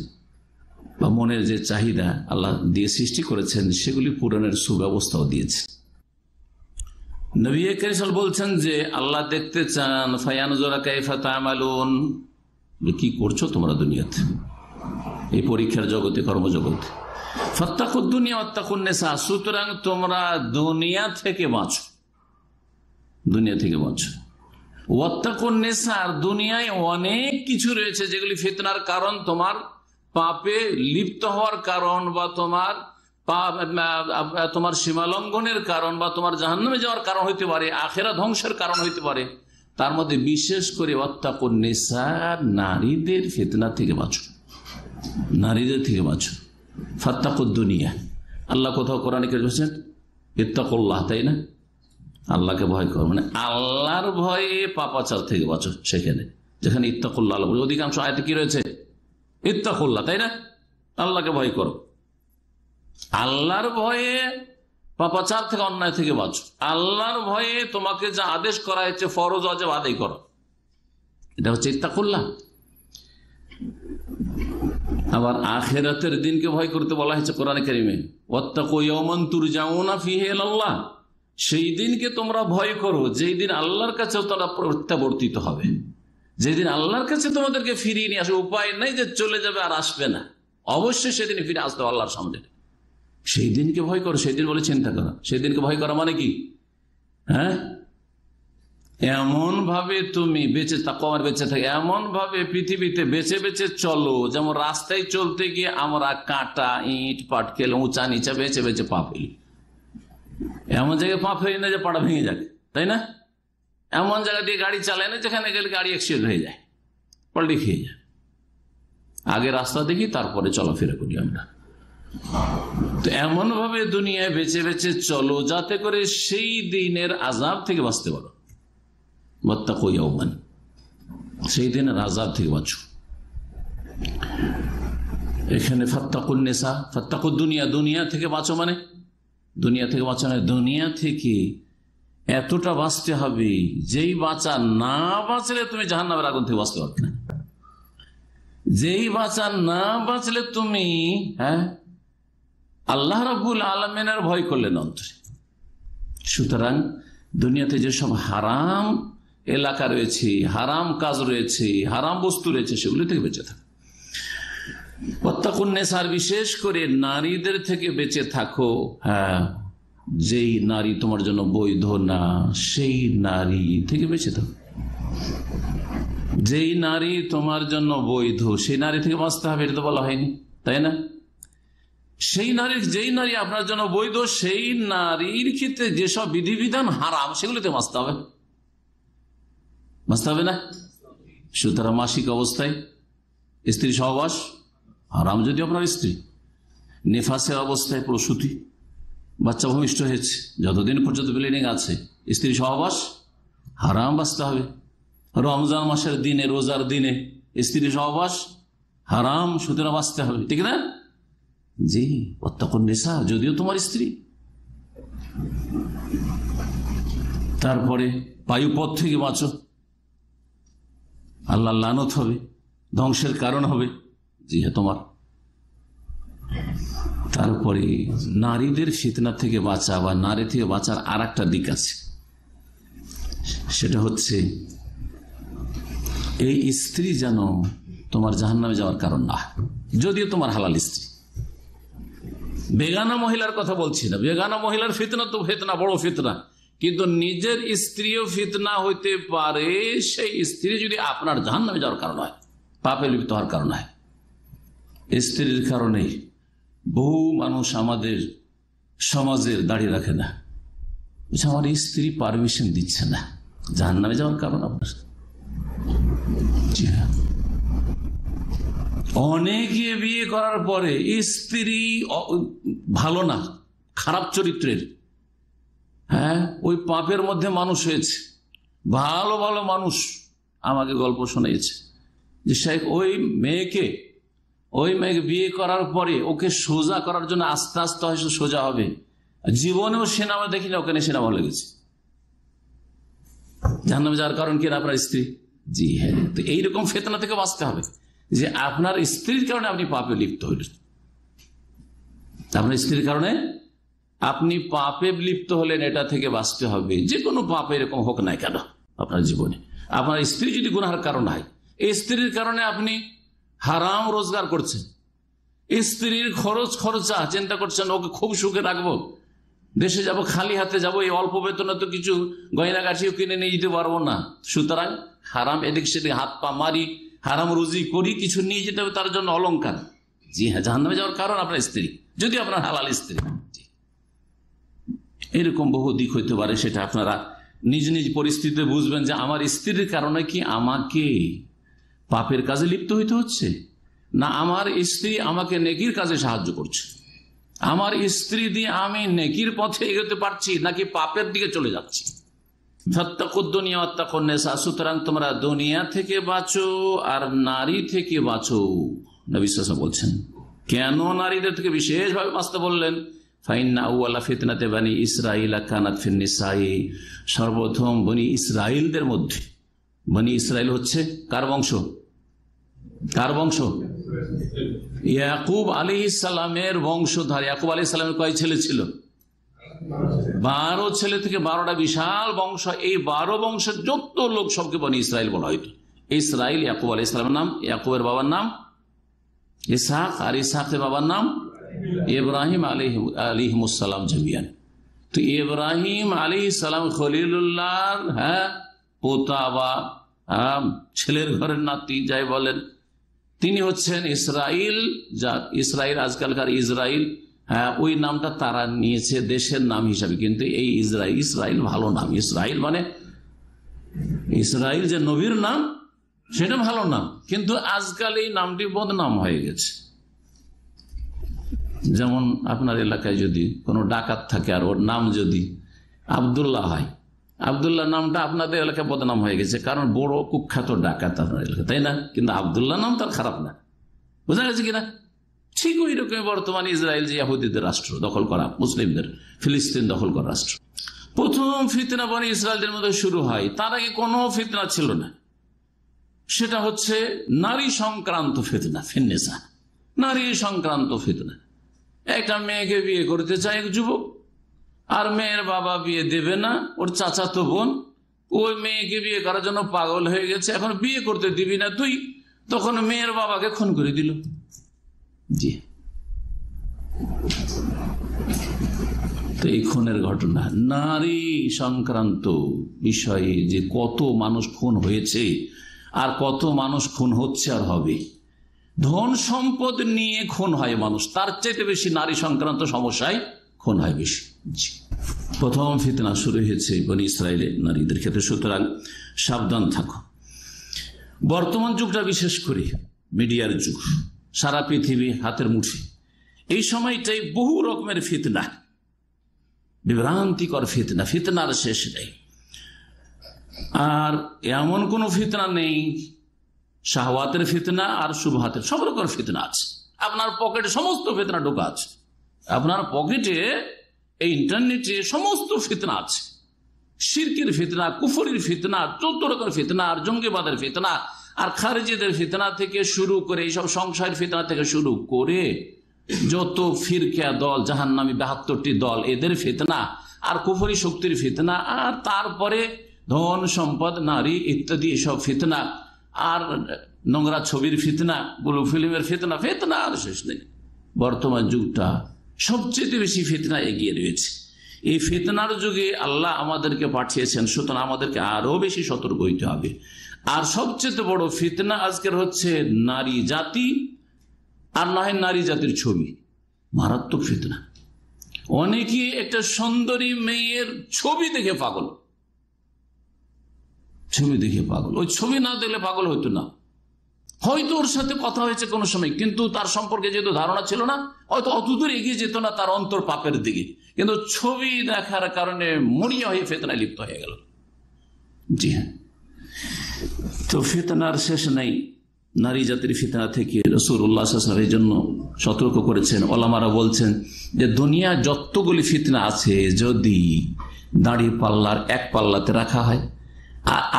বা মনের যে চাহিদা আল্লাহ দিয়ে সৃষ্টি করেছেন, সেগুলি পূরণের সুব্যবস্থাও দিয়েছে। নবী কারীম বলছেন যে আল্লাহ দেখতে চান ফায়ানজুরা কাইফা তা'মালুন, কি করছো তোমরা দুনিয়াতে, এই পরীক্ষার জগতে, কর্মজগতে। ফাত্তাকুদ দুনিয়া ওয়াত্তাকুন নিসা, সুতরাং তোমরা দুনিয়া থেকে বাঁচো, দুনিয়া থেকে বাঁচো। ওয়াত্তাকুন নিসা, দুনিয়ায় অনেক কিছু রয়েছে যেগুলি ফিতনার কারণ, তোমার পাপে লিপ্ত হওয়ার কারণ, বা তোমার সীমালঙ্ঘনের কারণ, বা তোমার জাহান্নামে যাওয়ার কারণ হইতে পারে, আখেরা ধ্বংসের কারণ হইতে পারে। তার মধ্যে বিশেষ করে ওয়াত্তাকুন নিসা, নারীদের ফিতনা থেকে বাঁচো, নারীদের থেকে বাঁচো। ফাত্তাকুদ দুনিয়া, আল্লাহ কোথাও কোরআনে কি বলেছেন? ইত্তাকুল্লাহ, তাই না? আল্লাহকে ভয় করো, মানে আল্লাহর ভয়ে পাপাচার থেকে বাঁচো। সেখানে যেখানে ইত্তাকুল্লাহ, অধিকাংশ আয়াতে কি রয়েছে? ইত্তাকুল্লাহ, তাই না? আল্লাহকে ভয় করো, আল্লাহর ভয়ে পাপাচার থেকে, অন্যায় থেকে বাঁচো। আল্লাহর ভয়ে তোমাকে যা আদেশ করা হয়েছে ফরজ ওয়াজিব আদায় করো, এটা হচ্ছে ইত্তাকুল্লাহ। আবার আখিরাতের দিনকে ভয় করতে বলা হয়েছে কোরআনে কারিমে, ওয়াত্তাকু ইয়াওমান তুরজাউনা ফীহি ইলাল্লাহ, সেই দিনকে তোমরা ভয় করো যেই দিন আল্লাহর কাছে তোমরা প্রত্যাবর্তিত হবে, যেদিন আল্লাহর কাছে তোমাদেরকে ফিরিয়ে নিয়ে আসবে। উপায় নাই যে চলে যাবে আর আসবে না, অবশ্যই সেদিন ফিরে আসতে হবে আল্লাহর সামনে। সেই দিনকে ভয় করো, সেই দিন বলে চিন্তা করা। সেই দিনকে ভয় করা মানে কি? হ্যাঁ, এমন ভাবে তুমি বেঁচে থাকো, আমার বেঁচে থাকে, এমন ভাবে পৃথিবীতে বেঁচে বেঁচে চলো যেমন রাস্তায় চলতে গিয়ে আমরা কাঁটা, ইট, পাটকেল, উঁচা নিচা বেঁচে বেঁচে পা ফেলি। এমন জায়গায় পা ফেলি না যে পাটা ভেঙে যাবে, তাই না? এমন জায়গা দিয়ে গাড়ি চালায় না যেখানে গেলে গাড়ি অ্যাক্সিডেন্ট হয়ে যায়, পাল্টি খেয়ে যায়। আগে রাস্তা দেখি, তারপরে চলাফেরা করি আমরা। তো এমন ভাবে দুনিয়ায় বেঁচে বেঁচে চলো যাতে করে সেই দিনের আযাব থেকে বাঁচতে পারো। ওয়াত্তাকু ইয়াওমান, সেই দিনের আযাব থেকে বাঁচো। এখানে ফাত্তাকুন নিসা, ফাত্তাকুদ দুনিয়া, দুনিয়া থেকে বাঁচো মানে দুনিয়া থেকে বাঁচো না, দুনিয়া থেকে এতটা বাঁচতে হবে যেই বাঁচা না বাঁচলে তুমি জাহান্নামের আগুন থেকে বাঁচতে পারবে না। যেই বাঁচা না বাঁচলে তুমি আল্লাহ রাব্বুল আলামিনের ভয় করলেন অন্তরে। সুতরাং দুনিয়াতে যেসব হারাম এলাকা রয়েছে, হারাম কাজ রয়েছে, হারাম বস্তু রয়েছে, সেগুলি থেকে বেঁচে থাকো। ওয়াত্তাকুন নিসার, বিশেষ করে নারীদের থেকে বেঁচে থাকো। যেই নারী তোমার জন্য বৈধ না, সেই নারী থেকে বেঁচে থাকো। যেই নারী তোমার জন্য বৈধ, সেই নারী থেকে বাঁচতে হবে, এটা তো বলা হয়নি, তাই না? সেই নারী, যেই নারী আপনার জন্য বৈধ, সেই নারীর ক্ষেত্রে যেসব বিধিবিধান হারাম, সেগুলিতে বাঁচতে হবে, বাঁচতে হবে না? সুতরাং মাসিক অবস্থায় স্ত্রী সহবাস হারাম যদি আপনার স্ত্রী, নেফাসের অবস্থায় প্রসূতি, বাচ্চা ভূমিষ্ঠ হয়েছে, যতদিন পর্যন্ত ব্লিডিং আছে, স্ত্রী সহবাস হারাম, বাঁচতে হবে। রমজান মাসের দিনে, রোজার দিনে স্ত্রী সহবাস হারাম, সুতরাং বাঁচতে হবে, ঠিক না? জি, ওয়াত্তাকুন নিসা, যদিও তোমার স্ত্রী। তারপরে বায়ুপথ থেকে বাঁচো, আল্লাহ লানত হবে, ধ্বংসের কারণ হবে, জি হ্যাঁ তোমার। তারপরে নারীদের ফিতনা থেকে বাঁচা বা নারী থেকে বাঁচার আর একটা দিক আছে, সেটা হচ্ছে এই স্ত্রী যেন তোমার জাহান্নামে যাওয়ার কারণ না, যদিও তোমার হালাল স্ত্রী। বেগানা মহিলার কথা বলছি না, বেগানা মহিলার ফিতনা তো ফিতনা, বড় ফিতনা, কিন্তু নিজের স্ত্রীও ফিতনা হইতে পারে, সেই স্ত্রী যদি আপনার জাহান্নামে যাওয়ার কারণ হয়, পাপে লিপ্ত হওয়ার কারণ হয়। স্ত্রীর কারণেই বহু মানুষ আমাদের সমাজের দাঁড়িয়ে রাখে না, আমার স্ত্রী পারমিশন দিচ্ছে না, জাহান্নামে যাওয়ার কারণ আপনার। জি হ্যাঁ, অনেকে বিয়ে করার পরে স্ত্রী ভালো না, খারাপ চরিত্রের, হ্যাঁ, ওই পাপের মধ্যে মানুষ হয়েছে। ভালো ভালো মানুষ আমাকে গল্প শোনাইছে যে শেখ ওই মেয়েকে বিয়ে করার পরে ওকে সোজা করার জন্য আস্তে আস্তে হয়তো সোজা হবে, জীবনেও সিনেমা দেখি না, ওখানে সিনেমা লেগেছে। জাহান্নামে যাওয়ার কারণ কি? আপনার স্ত্রী। জি হ্যাঁ, তো এইরকম ফিতনা থেকে বাঁচতে হবে যে আপনার স্ত্রীর কারণে আপনি পাপে লিপ্ত হইলেন। আপনার স্ত্রীর কারণে আপনি পাপে লিপ্ত হলেন, এটা থেকে বাঁচতে হবে। যে কোনো পাপে এরকম হোক না কেন আপনার জীবনে, আপনার স্ত্রী যদি গুনাহের কারণ হয়, এই স্ত্রীর কারণে আপনি হারাম রোজগার করছেন, স্ত্রীর খরচা চিন্তা করছেন, ওকে খুব সুখে রাখবো, দেশে যাব, খালি হাতে যাব, এই অল্প বেতনে তো কিছু গয়নাগাছিও কিনে নিয়ে যেতে পারবো না, সুতরাং হারাম এদিক সেদিক হাত পা মারি, হারাম রুজি করি, কিছু নিয়ে যেতে হবে, তার জন্য অলংকার। জি হ্যাঁ, জাহান্নামে যাওয়ার কারণ আপনার স্ত্রী, যদি আপনার হালাল স্ত্রী। এরকম বহু দিক হইতে পারে, সেটা আপনারা নিজ নিজ পরিস্থিতিতে বুঝবেন যে আমার স্ত্রীর কারণে কি আমাকে পাপের কাজে লিপ্ত হইতে হচ্ছে, না আমার স্ত্রী আমাকে নেকির কাজে সাহায্য করছে, আমার স্ত্রী দিয়ে আমি নেকির পথে এগোতে পারছি নাকি পাপের দিকে চলে যাচ্ছি। সুতরাং তোমরা দুনিয়া থেকে বাঁচো আর নারী থেকে বাঁচো। নবী সাল্লাল্লাহু আলাইহি ওয়াসাল্লাম বলছেন, কেন নারীদের থেকে বিশেষভাবে বাঁচতে বললেন? ফিতনাতে বানি ইসরাইল কানাত ফিন নিসাই, সর্বপ্রথম বনি ইসরাইলদের মধ্যে, বনি ইসরাইল হচ্ছে কার বংশ? ইয়াকুব আলাইহিস সালামের বংশধর। ইয়াকুব আলাইহিস সালামের কয় ছেলে ছিল? 12 ছেলে থেকে 12টা বিশাল বংশ। এই 12 বংশের যত লোক সবকে বনি ইসরাইল বলা হইত। ইসরাইল ইয়াকুব আলাইহিস সালামের নাম, ইয়াকুবের বাবার নাম ইসহাক, আর ইসহাকের বাবার নাম ইব্রাহিম আলাইহিস সালাম জামিয়ান। তো ইব্রাহিম আলাইহিস সালাম খলিলুল্লাহর পোতা বা ছেলের ঘরের নাতি যাই বলেন, তিনি হচ্ছেন ইসরাইল। যা ইসরাইল আজকালকার ইসরাইল, ওই নামটা তারা নিয়েছে দেশের নাম হিসাবে, কিন্তু এই ইসরাইল ভালো নাম। ইসরাইল মানে ইসরাইল যে নবীর নাম, সেটা ভালো নাম, কিন্তু আজকাল এই নামটি বদনাম হয়ে গেছে। যেমন আপনার এলাকায় যদি কোনো ডাকাত থাকে আর ওর নাম যদি আবদুল্লাহ হয়, আবদুল্লাহ নামটা আপনাদের এলাকায় বদনাম হয়ে গেছে, কারণ বড় কুখ্যাত ডাকাত আপনার এলাকায়, তাই না? কিন্তু আবদুল্লাহ নাম তার খারাপ না, বোঝা গেছে কিনা? ঠিক ওই রকম বর্তমানে ইসরায়েল যে ইহুদিদের রাষ্ট্র দখল করা, মুসলিমদের ফিলিস্তিন দখল করা রাষ্ট্র, প্রথম ফিতনা বনি ইসরায়েলদের মধ্যে শুরু হয়। তার আগে কোনো ফিতনা ছিল না, সেটা হচ্ছে নারী সংক্রান্ত ফিতনা, ফিন্নেসা, নারী সংক্রান্ত ফিতনা। একটা মেয়েকে বিয়ে করতে চায় এক যুবক, আর মেয়ের বাবা বিয়ে দেবে না, ওর চাচাতো বোন ওই মেয়েকে বিয়ে করার জন্য পাগল হয়ে গেছে, এখন বিয়ে করতে দিবি না তুই, তখন মেয়ের বাবাকে খুন করে দিল। জি, তো এই খুনের ঘটনা নারী সংক্রান্ত বিষয়ে যে কত মানুষ খুন হয়েছে আর কত মানুষ খুন হচ্ছে আর হবে। ধন সম্পদ নিয়ে খুন হয় মানুষ, তার চাইতে বেশি নারী সংক্রান্ত সমস্যায় খুন হয় বেশি। প্রথম ফিতনা শুরু হয়েছে বনি ইসরায়েলের নারীদের ক্ষেত্রে, সুতরাং সাবধান থাকো। বর্তমান যুগটা বিশেষ করে মিডিয়ার যুগ, সারা পৃথিবী হাতের মুঠি, এই সময়টাই বহু রকমের ফিতনা, বিভ্রান্তিকর ফিতনা, ফিতনার শেষ নেই। আর এমন কোন ফিতনা নেই, শাহওয়াতের ফিতনা আর শুবহাতের, সব রকমের ফিতনা আছে। আপনার পকেটে সমস্ত ফিতনা ঢোকা আছে, আপনার পকেটে এই ইন্টারনেটে সমস্ত ফিতনা আছে। শিরকের ফিতনা, কুফরির ফিতনা, 14 রকমের ফিতনা, আর জঙ্গিবাদের ফিতনা, আর খারিজিদের ফিতনা থেকে শুরু করে এইসব সংশয়ের ফিতনা থেকে শুরু করে যত ফিরকা দল, জাহান্নামী 72টি দল, এদের ফিতনা, আর কুফরি শক্তির ফিতনা, আর তারপরে ধন সম্পদ, নারী ইত্যাদি এসব ফিতনা, আর নোংরা ছবির ফিতনা, ব্লু ফিল্মের ফিতনা, ফিতনা আর শেষ নেই। বর্তমান যুগটা সবচেয়ে বেশি ফিতনা এগিয়ে রয়েছে। এই ফিতনার যুগে আল্লাহ আমাদেরকে পাঠিয়েছেন, সুতরাং আমাদেরকে আরো বেশি সতর্ক হইতে হবে। আর সবচেয়ে বড় ফিতনা আজকের হচ্ছে নারী জাতি, আর না হয় নারী জাতির ছবি। মারাত্মক ফিতনা। অনেকে একটা সুন্দরী মেয়ের ছবি দেখে পাগল, ছবি দেখে পাগল। ওই ছবি না দেখলে পাগল হইতো না, হয়তো ওর সাথে কথা হয়েছে কোনো সময়, কিন্তু তার সম্পর্কে যেহেতু ধারণা ছিল না, হয়তো অতদূর এগিয়ে যেত না তার অন্তর পাপের দিকে, কিন্তু ছবি দেখার কারণে মরিয়া হয়ে ফিতনায় লিপ্ত হয়ে গেল। জি হ্যাঁ, তো ফিতনার শেষ নেই। নারী জাতির ফিতনা থেকে রাসূলুল্লাহ সাল্লাল্লাহু আলাইহি ওয়াসাল্লাম এই জন্য সতর্ক করেছেন। ওলামারা বলছেন যে দুনিয়া যতগুলি ফিতনা আছে, যদি দাড়ি পাল্লার এক পাল্লাতে রাখা হয়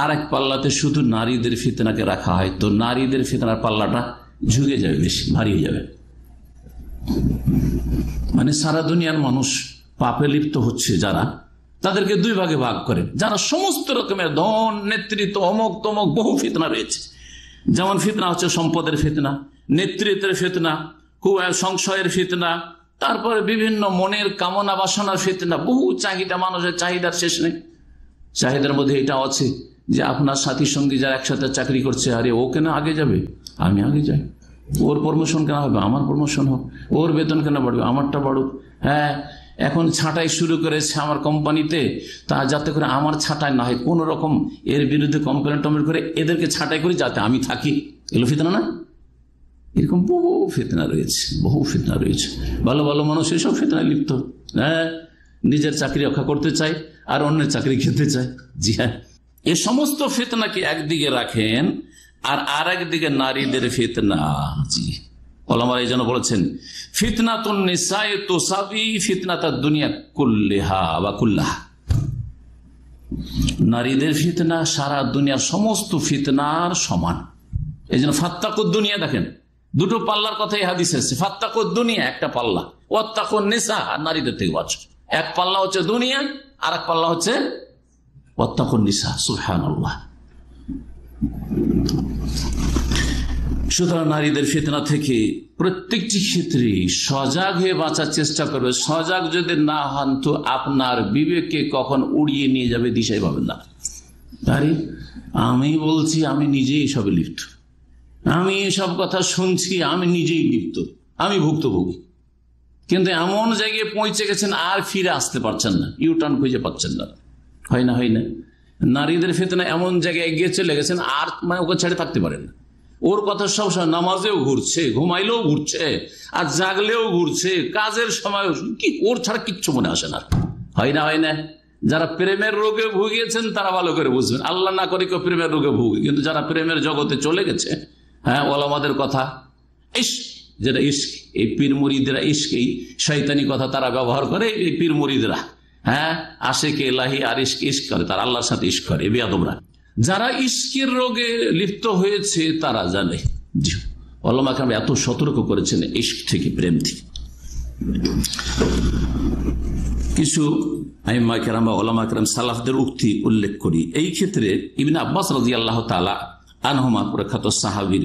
আর এক পাল্লাতে শুধু নারীদের ফিতনাকে রাখা হয়, তো নারীদের ফিতনার পাল্লাটা ঝুঁকে যাবে, বেশি ভারী হয়ে যাবে। মানে সারা দুনিয়ার মানুষ পাপে লিপ্ত হচ্ছে যারা, তাদেরকে দুই ভাগে ভাগ করে। যারা সমস্ত রকমের ধন, নেতৃত্ব, অমক তমক বহু ফিতনা রয়েছে। যেমন ফিতনা হচ্ছে সম্পদের ফিতনা, নেতৃত্বের ফিতনা, সংশয়ের ফিতনা, তারপরে বিভিন্ন মনের কামনা বাসনার ফিতনা, বহু চাহিদা, মানুষের চাহিদার শেষ নেই। চাহিদার মধ্যে এটা আছে যে আপনার সাথী সঙ্গী যারা একসাথে চাকরি করছে, আরে ও কেন আগে যাবে, আমি আগে যাই, ওর প্রমোশন কেন হবে, আমার প্রমোশন হোক, ওর বেতন কেন বাড়বে, আমারটা বাড়ুক। হ্যাঁ, এখন ছাঁটাই শুরু করেছে আমার কোম্পানিতে, তা যাতে করে আমার ছাঁটাই না হয়, কোন রকম এর বিরুদ্ধে কমপ্লেন টমপ্লেন করে এদেরকে ছাঁটাই করি যাতে আমি থাকি। এগুলো ফিতনা না? এরকম বহু ফিতনা রয়েছে, বহু ফিতনা রয়েছে। ভালো ভালো মানুষ এসব ফিতনায় লিপ্ত। হ্যাঁ, নিজের চাকরি রক্ষা করতে চাই আর অন্যের চাকরি খেতে চাই। জি হ্যাঁ, এ সমস্ত ফিতনাকে একদিকে রাখেন, আর একদিকে নারীদের ফিতনা। জি, ওলামারা এই জন্য বলেছেন ফিতনাতুন নিসাই তুসাবি ফিতনাতাদ দুনিয়া কুল্লিহা বা কুল্লাহা। নারীদের ফিতনা সারা দুনিয়ার সমস্ত ফিতনার সমান। এই জন্য ফাত্তাকুদ দুনিয়া, দেখেন দুটো পাল্লার কথাই হাদিসে এসেছে। ফাত্তাকুদ দুনিয়া একটা পাল্লা, ওয়াত্তাকুন নিসা আর নারীদের থেকে বাঁচো। এক পাল্লা হচ্ছে দুনিয়া, আর এক পাল্লা হচ্ছে ওয়াত্তাকুন নিসা। সুবহানাল্লাহ। সুতরাং নারীদের ফিতনা থেকে প্রত্যেকটি ক্ষেত্রে সজাগ হয়ে বাঁচার চেষ্টা করবে। সজাগ যদি না হন তো আপনার বিবেককে কখন উড়িয়ে নিয়ে যাবে দিশাই পাবেন না। আরে আমি বলছি আমি নিজেই এসবে লিপ্ত, আমি এসব কথা শুনছি, আমি নিজেই লিপ্ত, আমি ভুক্তভোগী, কিন্তু এমন জায়গায় পৌঁছে গেছেন আর ফিরে আসতে পারছেন না, ইউটার্ন খুঁজে পাচ্ছেন না। হয় না, হয় না? নারীদের ফিতনা এমন জায়গায় এগিয়ে চলে গেছেন আর মানে ওকে ছেড়ে থাকতে পারেন না। ওর কথা সবসময় নামাজেও ঘুরছে, ঘুমাইলেও ঘুরছে, আর জাগলেও ঘুরছে, কাজের সময় কি ওর ছাড়া কিচ্ছু মনে আসে না। হয় না, হয় না? যারা প্রেমের রোগে ভুগিয়েছেন তারা ভালো করে বুঝবেন। আল্লাহ না করে কেউ প্রেমের রোগে ভুগে, কিন্তু যারা প্রেমের জগতে চলে গেছে, হ্যাঁ, ওলামাদের কথা ইশক, যেটা ইশক, এই পীর মুরিদরা ইশক, এই শয়তানি কথা তারা ব্যবহার করে। এই পীর মুরিদরা, হ্যাঁ, আশিক ইলাহি আর ইশক ইশক করে, তারা আল্লাহর সাথে ইশক করে। বেয়াদবরা যারা ইশকের রোগে লিপ্ত হয়েছে তারা জানে। ওলামা কেরাম এত সতর্ক করেছেন ইশক থেকে, প্রেম থেকে। কিছু আইম্মা কেরাম বা ওলামা কেরাম সালাফদের উক্তি উল্লেখ করি এই ক্ষেত্রে। ইবনে আব্বাস রাদিয়াল্লাহু তাআলা আনহুমা, প্রখ্যাত সাহাবীর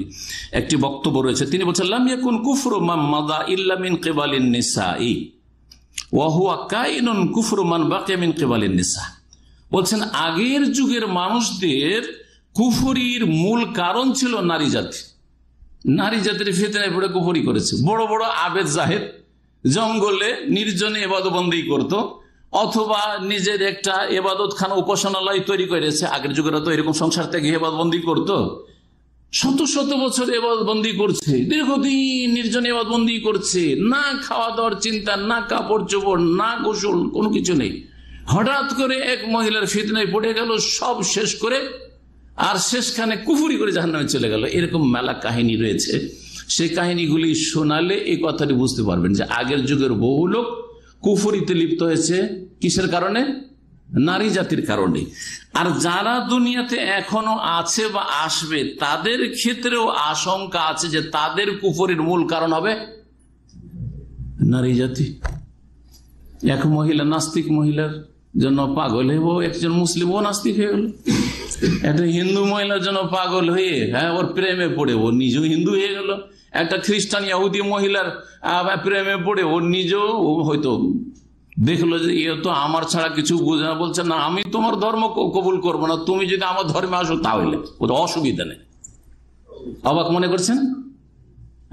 একটি বক্তব্য রয়েছে। তিনি বলছেন লাম ইয়াকুন কুফরু মান মাদা ইল্লা মিন কিবালিন নিসাই ওয়া হুয়া কাইনুন কুফরু মান বাকিয়া মিন কিবালিন নিসা। বলছেন আগের যুগের মানুষদের কুফরির মূল কারণ ছিল নারী জাতি। নারী জাতির ফিতনায় পড়ে কুফরি করেছে। বড় বড় আবেদ জাহেদ জঙ্গলে নির্জনে ইবাদতবন্দি করত, অথবা নিজের একটা ইবাদত খানা উপাসনালয় তৈরি করেছে। আগের যুগেরা তো এরকম সংসার থেকে ইবাদতবন্দি করতো, শত শত বছর ইবাদতবন্দি করছে, দীর্ঘদিন নির্জনে ইবাদতবন্দি করছে, না খাওয়া দাওয়ার চিন্তা, না কাপড় চোপড়, না গোসল, কোনো কিছু নেই। হঠাৎ করে এক মহিলার ফিতনায় পড়ে গেল, সব শেষ করে, আর শেষখানে কুফরি করে জাহান্নামে চলে গেল। এরকম মেলা কাহিনী রয়েছে। সেই কাহিনীগুলি শোনালে এই কথাটি বুঝতে পারবেন যে আগের যুগের বহু লোক কুফরিতে লিপ্ত হয়েছে। কিসের কারণে? নারী জাতির কারণে। আর যারা দুনিয়াতে এখনো আছে বা আসবে তাদের ক্ষেত্রেও আশঙ্কা আছে যে তাদের কুফরির মূল কারণ হবে নারী জাতি। এক মহিলা, নাস্তিক মহিলার জন্য পাগল হয়ে একজন মুসলিম ও নাস্তিক হয়ে গেল। একটা হিন্দু মহিলার জন্য পাগল হয়ে, হ্যাঁ, ওর প্রেমে পড়ে ও নিজেও হিন্দু হয়ে গেল। একটা খ্রিস্টান ইহুদি মহিলার প্রেমে পড়ে ও নিজেও হয়তো দেখলো যে এ তো আমার ছাড়া কিছু বুঝে না, বলছে না আমি তোমার ধর্ম কবুল করবো না, তুমি যদি আমার ধর্মে আসো তাহলে ওটা অসুবিধা নেই। অবাক মনে করছেন?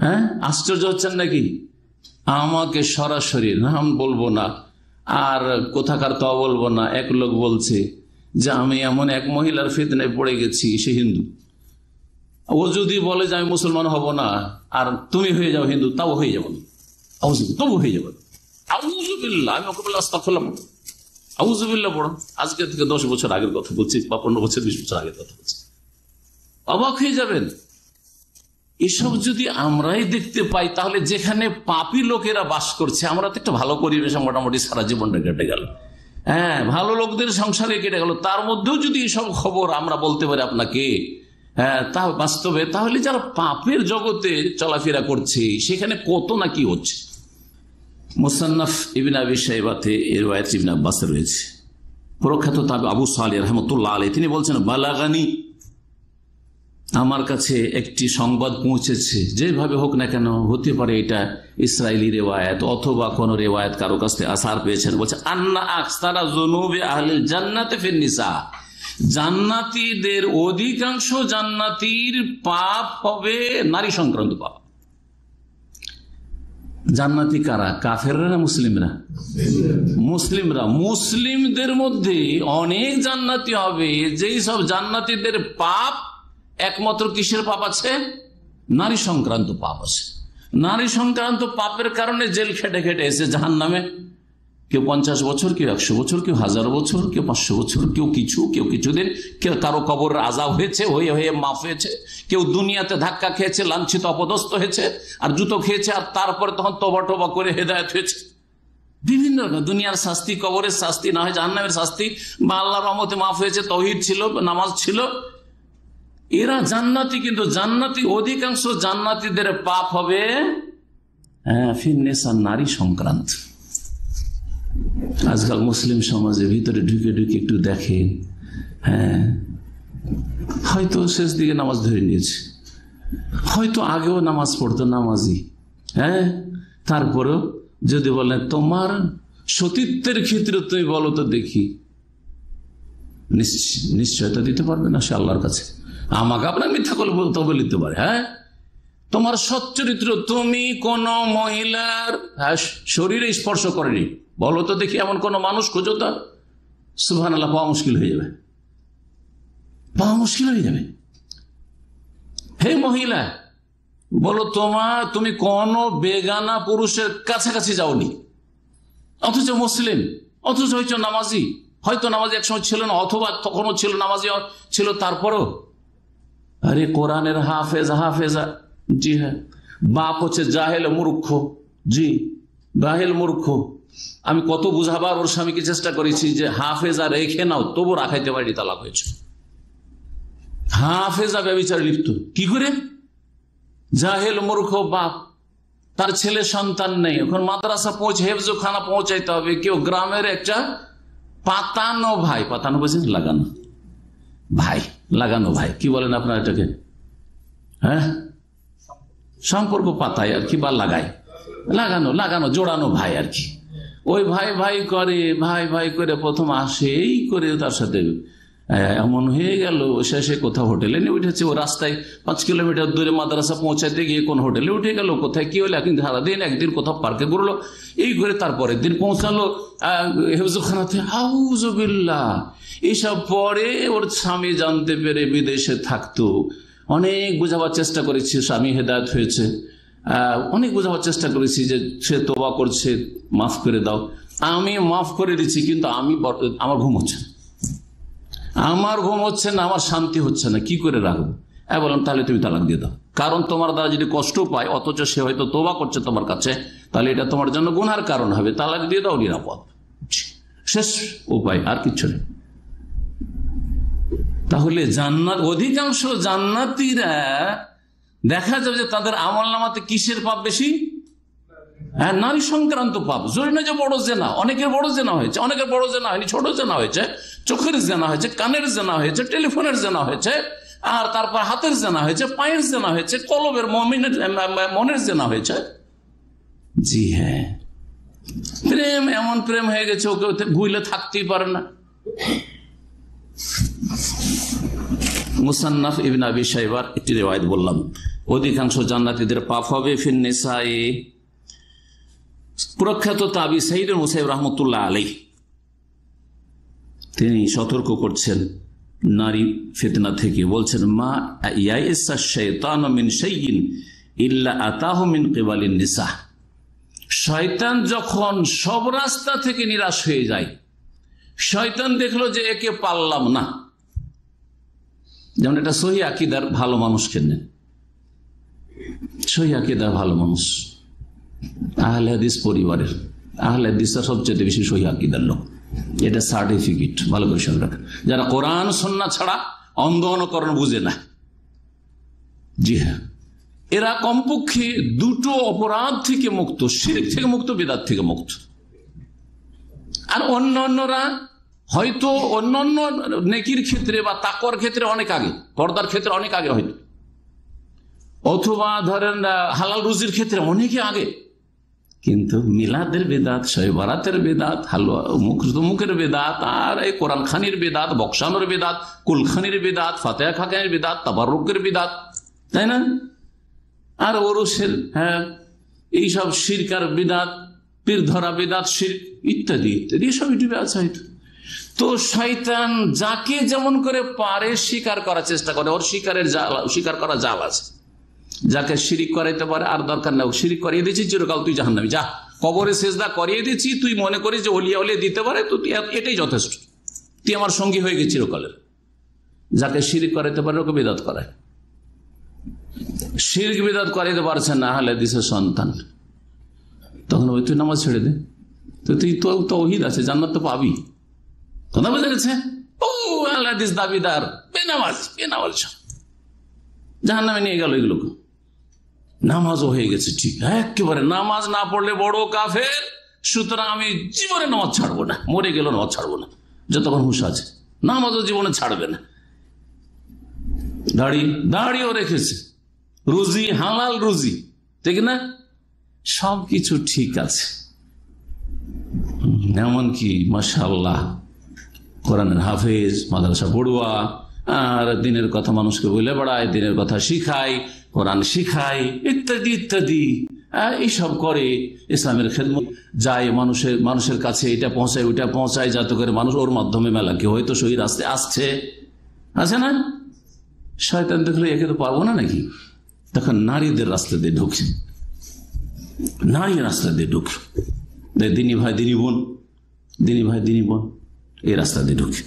হ্যাঁ, আশ্চর্য হচ্ছেন নাকি? আমাকে সরাসরি নাম বলবো না আর কোথাকার তা বলবো না, এক লোক বলছে যে আমি এমন এক মহিলার ফিতনায় পড়ে গেছি, সে হিন্দু। ও যদি বলে যে আমি মুসলমান হব না আর তুমি হয়ে যাও হিন্দু, তাও হয়ে যাবো না, তবু হয়ে যাবো। আউযুবিল্লাহ, আমি ওকে বলে আস্তাগফিরুল্লাহ পড়ো, আউযুবিল্লাহ পড়ো। আজকে থেকে 10 বছর আগের কথা বলছি, বা 15 বছর 20 বছর আগের কথা বলছি। অবাক হয়ে যাবেন। এসব যদি আমরাই দেখতে পাই, তাহলে যেখানে পাপী লোকেরা বাস করছে, আমরা তো একটা ভালো পরিবেশে মোটামুটি সারা জীবনটা কেটে গেল। হ্যাঁ, ভালো লোকদের সংসারে কেটে গেল, তার মধ্যেও যদি এসব খবর আমরা বলতে পারি আপনাকে, হ্যাঁ, তা বাস্তবে, তাহলে যারা পাপের জগতে চলাফেরা করছে সেখানে কত না কি হচ্ছে। মুসান্নাফ ইবনে আবি শাইবাতে এর riwayat ইবনে আব্বাস রয়েছে। প্রখ্যাত তাবে আবু সালেহ রাহমাতুল্লাহ আলাইহি তিনি বলছেন, বালাগানি, আমার কাছে একটি সংবাদ পৌঁছেছে, যেভাবে হোক না কেন, হতে পারে এটা ইসরায়েলি রেওয়ায়াত অথবা কোন রেওয়ায়াত কারো কাছ থেকে আসার পেয়েছেন। বলছে আন্না আকসারা যুনুবি আহলিল জান্নাতি ফিন নিসা, জান্নাতীদের অধিকাংশ জান্নাতীর পাপ হবে নারী সংক্রান্ত পাপ। জান্নাতি কারা? কাফেররা না মুসলিমরা? মুসলিমরা। মুসলিমদের মধ্যে অনেক জান্নাতি হবে যেই সব জান্নাতীদের পাপ একমাত্র কিসের পাপ আছে? নারী সংক্রান্ত পাপ আছে। নারী সংক্রান্ত পাপের কারণে জেল খেটে খেটে এসে জাহান্নামে, কেউ 50 বছর, কেউ 100 বছর, কেউ 1000 বছর, কেউ 500 বছর, কেউ কিছুদিন, কেউ কারো কবর আযাব হয়েছে, হয়ে হয়ে মাফ হয়েছে, কেউ দুনিয়াতে ধাক্কা খেয়েছে, লাঞ্ছিত অপদস্থ হয়েছে, আর জুতো খেয়েছে, আর তারপরে তখন তওবা টবা করে হেদায়েত হয়েছে। বিভিন্ন রকম দুনিয়ার শাস্তি, কবরের শাস্তি, না হয় জাহান্নামের শাস্তি, বা আল্লাহর রহমতে মাফ হয়েছে, তাওহীদ ছিল, নামাজ ছিল, এরা জান্নাতি। কিন্তু জান্নাতি অধিকাংশ জান্নাতীদের পাপ হবে ফিন্নেসা, নারী সংক্রান্ত। আজকাল মুসলিম সমাজের ভিতরে ঢুকে ঢুকে একটু দেখেন, হ্যাঁ, হয়তো শেষ দিকে নামাজ ধরে নিয়েছে, হয়তো আগেও নামাজ পড়তো, নামাজি, হ্যাঁ, তারপরেও যদি বলেন তোমার সতীত্বের ক্ষেত্রে তুমি বলো তো দেখি, নিশ্চয়তা দিতে পারবে না সে আল্লাহর কাছে। আমাকে আপনার মিথ্যা করে তবে লিখতে পারে। হ্যাঁ, তোমার সচ্চরিত্র, তুমি কোন মহিলার শরীরে স্পর্শ করেনি, বলো তো দেখি এমন কোন মানুষ খোঁজো তো। সুবহানাল্লাহ, পাওয়া মুশকিল হয়ে যাবে, পাওয়া মুশকিল হয়ে যাবে। হে মহিলা, বলো তুমি কোন বেগানা পুরুষের কাছাকাছি যাওনি, অথচ মুসলিম, অথচ হয়তো নামাজি, হয়তো নামাজি একসময় ছিল না, অথবা তখনও ছিল, নামাজি ছিল, তারপরও আরে কোরআনের হাফেজা। জি হ্যাঁ, বাপ হচ্ছে জাহেল মূর্খ। জি, জাহেল মূর্খ। আমি কত বুঝাবার ওর স্বামীকে চেষ্টা করেছি যে হাফেজা রেখে নাও, তবু রাখাইতে পারি, তালাক হয়েছে। হাফেজা ব্যভিচারে লিপ্ত কি করে? জাহেল মূর্খ বাপ, তার ছেলে সন্তান নেই, এখন মাদ্রাসা হেফজখানা পৌঁছাইতে হবে। কেউ গ্রামের একটা পাতানো ভাই, পাতানো বলছেন লাগানো ভাই, লাগানো ভাই কি বলেন আপনার এটাকে? হ্যাঁ, সম্পর্ক পাতায় আর কি, বা লাগানো জোড়ানো ভাই আর কি। ওই ভাই করে প্রথম আসেই করে তার সাথে এমন হয়ে গেল, শেষে কোথাও হোটেলে নিয়ে উঠেছে, ও রাস্তায় 5 কিলোমিটার দূরে মাদ্রাসা পৌঁছাইতে গিয়ে কোন হোটেলে উঠে গেল, কোথায় কি হলো, কিন্তু সারাদিন একদিন কোথাও পার্কে ঘুরলো, এই করে তারপরের দিন পৌঁছালো হেফজখানাতে। আউযুবিল্লাহ। এইসব পরে ওর স্বামী জানতে পেরে বিদেশে থাকতো। অনেক বোঝাবার চেষ্টা করেছি, স্বামী হেদায়েত হয়েছে, অনেক বোঝাবার চেষ্টা করেছি যে সে তওবা করছে, মাফ করে দাও। আমি মাফ করে দিচ্ছি, কিন্তু আমার ঘুম হচ্ছে না, আমার শান্তি হচ্ছে না, কি করে রাখবো? বললাম তাহলে তুমি তালাক দিয়ে দাও, কারণ তোমার দ্বারা যদি কষ্ট পায়, অথচ সে হয়তো তওবা করছে তোমার কাছে, তাহলে এটা তোমার জন্য গুনার কারণ হবে, তালাক দিয়ে দাও, নিরাপদ। শেষ উপায়, আর কিচ্ছু নেই। তাহলে অধিকাংশ জান্নাতীরা দেখা যাবে যে তাদের আমলনামাতে কিসের পাপ বেশি? হ্যাঁ, নারী সংক্রান্ত পাপ। জরুরি না যে বড় জেনা, অনেকের বড় জেনা হয়েছে, অনেকের বড় জেনা হয়নি, ছোট জেনা হয়েছে, চোখের জেনা হয়েছে, কানের জেনা হয়েছে, টেলিফোনের জেনা হয়েছে, আর তারপর হাতের জেনা হয়েছে, পায়ের জেনা হয়েছে, কলবের মনের জেনা হয়েছে। জি হ্যাঁ, প্রেম এমন প্রেম হয়ে গেছে ওকে ভুলে থাকতেই পারে না। মুসান্নাফ ইবনে আবি শাইবার একটি রিওয়ায়াত বললাম, অধিকাংশ জান্নাতীদের পাপ হবে ফিন নিসাই। প্রখ্যাত তাবি সাইদ মুসাইব রহমতুল্লাহ আলাইহি তিনি সতর্ক করছেন নারী ফিতনা থেকে, বলছেন মা ইয়াইসা শাইতান মিন শাইইন ইল্লা আতাহু মিন কিবালিন নিসা। শয়তান যখন সব রাস্তা থেকে নিরাশ হয়ে যায়, শয়তান দেখলো যে একে পারলাম না, যেমন এটা সহি আকীদার ভালো মানুষ কেনেন, সহি আকীদার ভালো মানুষ আহলে হাদিস পরিবারের, আহলে হাদিসরা সবচেয়ে বেশি সহি আকীদার লোক, এটা সার্টিফিকেট ভালো করে শুনে রাখেন, যারা কোরআন সুন্নাহ ছাড়া অন্ধ অনুকরণ বুঝে না। জি হ্যাঁ, এরা কমপক্ষে দুটো অপরাধ থেকে মুক্ত, শিরক থেকে মুক্ত, বিদআত থেকে মুক্ত। আর অন্যান্যরা হয়তো অন্যান্য নেকির ক্ষেত্রে বা তাকওয়ার ক্ষেত্রে অনেক আগে, পর্দার ক্ষেত্রে অনেক আগে হয়তো, অথবা ধরেন হালাল রুজির ক্ষেত্রে অনেকে আগে, কিন্তু মিলাদের বেদাত, শবে বারাতের বেদাত, হালুয়া মুখের বেদাত, আর এই কোরআন খানির বেদাত, বক্সানোর বেদাত, কুলখানির বেদাত, ফাতিহা খানের বেদাত, তাবাররুকের বেদাত, তাই না? আর ওরসের এইসব শিরকার বেদাত, পীর ধরা বেদাত, শিরক ইত্যাদি ইত্যাদি সব ইউটিউবে আছে হয়তো। তো শয়তান যাকে যেমন করে পারে শিকার করার চেষ্টা করে, ওর শিকার করা জাল আছে। যাকে শিরিক করাইতে পারে আর দরকার নেই, শিরিক করিয়ে দিয়েছি চিরকাল তুই জাহান্নামী, যা কবরে সেজদা করিয়ে দিয়েছি, তুই মনে করিস যে ওলিয়া ওলিয়া দিতে পারে, তো এটাই যথেষ্ট, তুই আমার সঙ্গী হয়ে গেছি চিরকালের। যাকে শিরিক করাইতে পারে ওকে বিদআত করায়, শিরক বিদআত করাইতে পারছে না আহলে হাদিসের সন্তান, তখন ওই তুই নামাজ ছেড়ে দে, তো তুই তো তাওহীদ আছে, জান্নাত তো পাবি। কথা বোঝা গেছে? ও আহলে হাদিস দাবিদার, বেনামাজ জাহান্নামে নিয়ে গেল এগুলোকে। নামাজও হয়ে গেছে ঠিক, একেবারে নামাজ না পড়লে বড় কাফের, সুতরাং আমি জীবনে নামাজ ছাড়বো না, মরে গেল নামাজ ছাড়বো না, যতক্ষণ হুঁশ আছে নামাজও জীবনে ছাড়বে না। দাড়িও রেখেছে, রুজি হালাল রুজি, ঠিক না, সবকিছু ঠিক আছে, এমনকি মাশাআল্লাহ কোরআনের হাফেজ, মাদ্রাসা পড়ুয়া, আর দিনের কথা মানুষকে বলে বেড়ায়, দিনের কথা শিখায়, কোরআন শিখায়, ইত্যাদি ইত্যাদি, এইসব করে, ইসলামের খেদমত যায়, মানুষের কাছে এটা পৌঁছায় ওইটা পৌঁছায়, যাতে করে মানুষ ওর মাধ্যমে মেলা কেউ হয়তো সহি রাস্তায় আসছে, আছে না? শয়তান দেখলে একে তো পারবো না নাকি, তখন নারীদের রাস্তা দিয়ে ঢুকে, নারী রাস্তা দিয়ে ঢুকে, দিনী ভাই দিনী বোন এই রাস্তা দিয়ে ঢুকে।